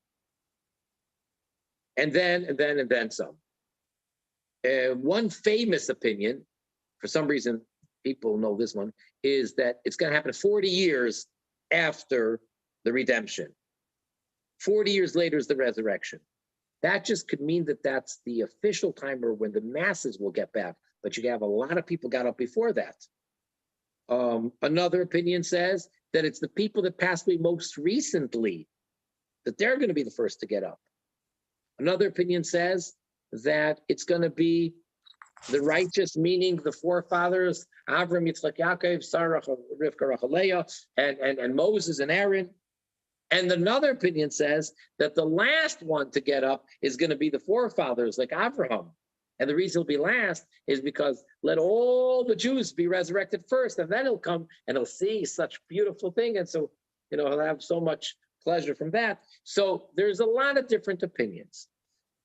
and then some. One famous opinion, for some reason people know this one, is that it's going to happen 40 years after the redemption. 40 years later is the resurrection. That just could mean that that's the official time or when the masses will get back, but you have a lot of people got up before that. Another opinion says that it's the people that passed away most recently, that they're going to be the first to get up. Another opinion says that it's going to be the righteous, meaning the forefathers, Avram, Yitzchak, Yaakov, Sarah, Rivka, Rachel, Leah, and Moses and Aaron. And another opinion says that the last one to get up is going to be the forefathers, like Abraham. And the reason he'll be last is because let all the Jews be resurrected first, and then he'll come and he'll see such beautiful thing. And so, he'll have so much pleasure from that. So there's a lot of different opinions.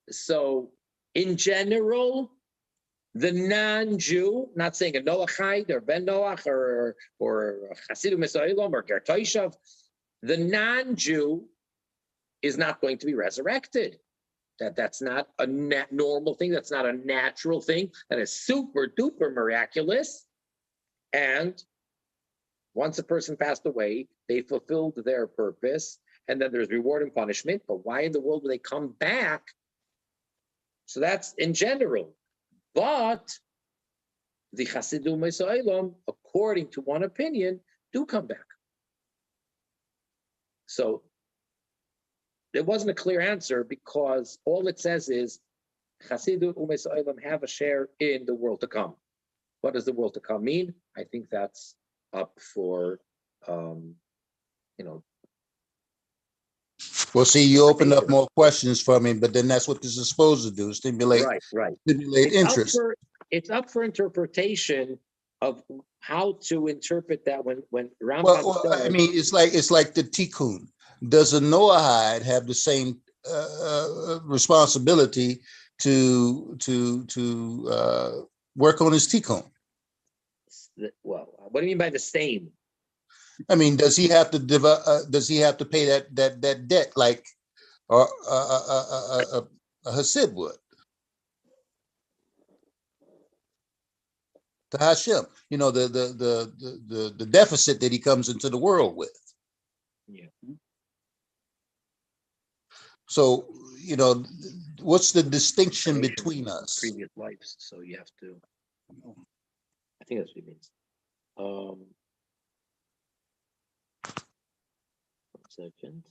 So in general, the non-Jew, not saying a Noachite or Ben Noach or Hasidu Mesoilom or Ger Toishav, the non-Jew is not going to be resurrected. That's not a normal thing. That's not a natural thing. That is super duper miraculous. And once a person passed away, they fulfilled their purpose, and then there's reward and punishment. But why in the world do they come back? So that's in general. But the Hasidim Mesoilom, according to one opinion, do come back. So there wasn't a clear answer because all it says is Hasidim Mesoilom have a share in the world to come. What does the world to come mean? I think that's up for, Well, see, you opened up more questions for me, but then that's what this is supposed to do, stimulate interest. It's up for interpretation of how to interpret that when Rambam Well, I mean, it's like the tikkun. Does a Noahide have the same responsibility to work on his tikkun? Well, what do you mean by the same? I mean, does he have to pay that debt like a Hasid would to Hashem? The deficit that he comes into the world with. Yeah. So what's the distinction between us? Previous lives, so you have to. I think that's what it means. 1 second.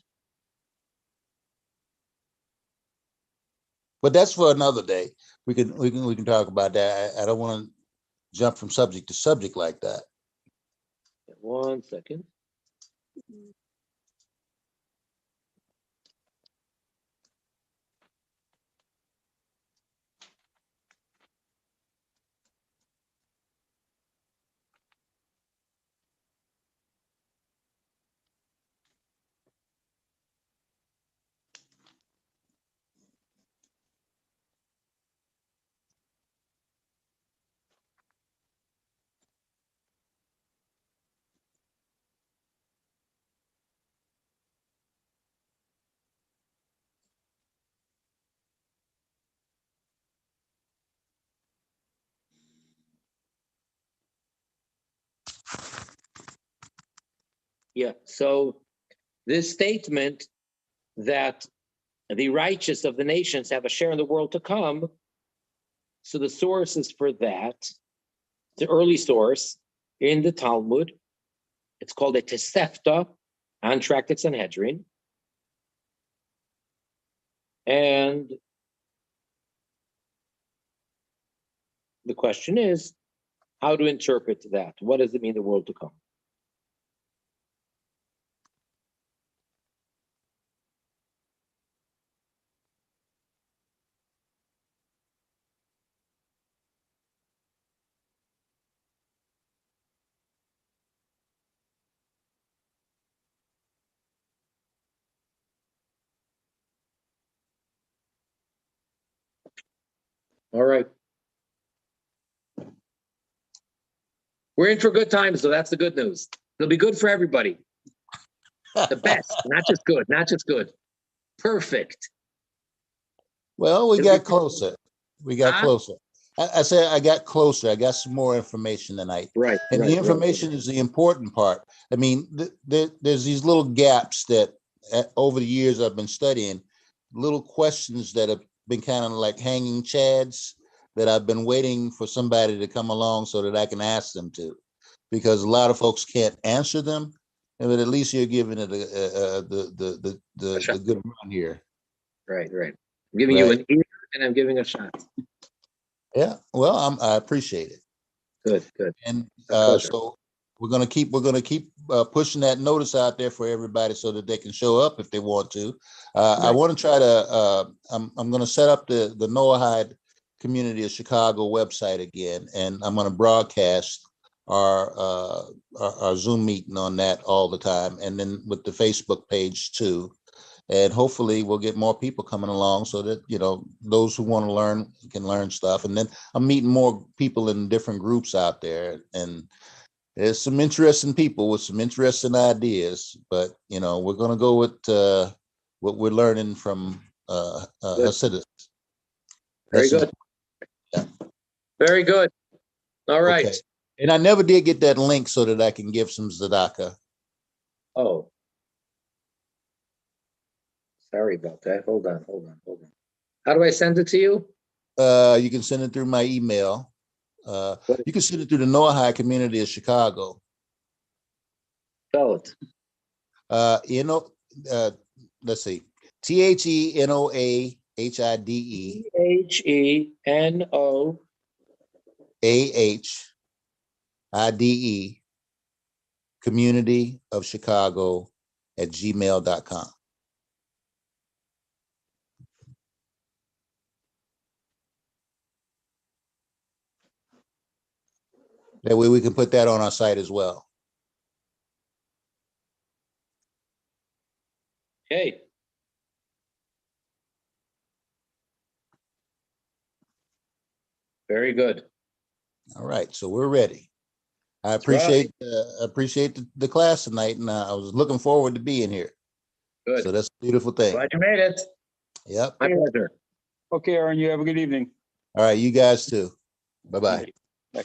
But that's for another day. We can talk about that. I don't want to jump from subject to subject like that. 1 second. Yeah, so this statement that the righteous of the nations have a share in the world to come, so the sources for that, the early source in the Talmud, it's called a Tosefta on Tractate Sanhedrin. And the question is, how to interpret that? What does it mean, the world to come? All right. We're in for good times, so that's the good news. It'll be good for everybody. The best, not just good, not just good. Perfect. Well, we got closer. We got closer. I said I got closer. I got some more information tonight. Right. And the information is the important part. I mean, there's these little gaps that over the years I've been studying, little questions that have been kind of like hanging chads that I've been waiting for somebody to come along so that I can ask them to, because a lot of folks can't answer them, but at least you're giving it the good run here. Right. I'm giving you Right. an ear and I'm giving a shot. Yeah, well, I appreciate it. Good, good. And A pleasure. so we're gonna keep pushing that notice out there for everybody so that they can show up if they want to. I Right. want to try to. I'm going to set up the Noahide Community of Chicago website again, and I'm going to broadcast our Zoom meeting on that all the time, and then with the Facebook page too. And hopefully we'll get more people coming along so that, you know, those who want to learn can learn stuff. And then I'm meeting more people in different groups out there, and there's some interesting people with some interesting ideas, but, you know, we're going to go with what we're learning from Good. Hasidus. Very That's good. Very good. All right. okay. And I never did get that link so that I can give some tzedakah. Oh. Sorry about that. Hold on. How do I send it to you? You can send it through my email. You can send it through the Noahide Community of Chicago. Spell it. Let's see, THENOAHIDE AHIDE Community of Chicago @gmail.com. That way we can put that on our site as well. Okay. Very good. All right, so we're ready. I That's appreciate the class tonight, and I was looking forward to being here. Good. So that's a beautiful thing. Glad you made it. Yep. My pleasure. Okay, Aaron, you have a good evening. All right, you guys too. Bye-bye. Bye.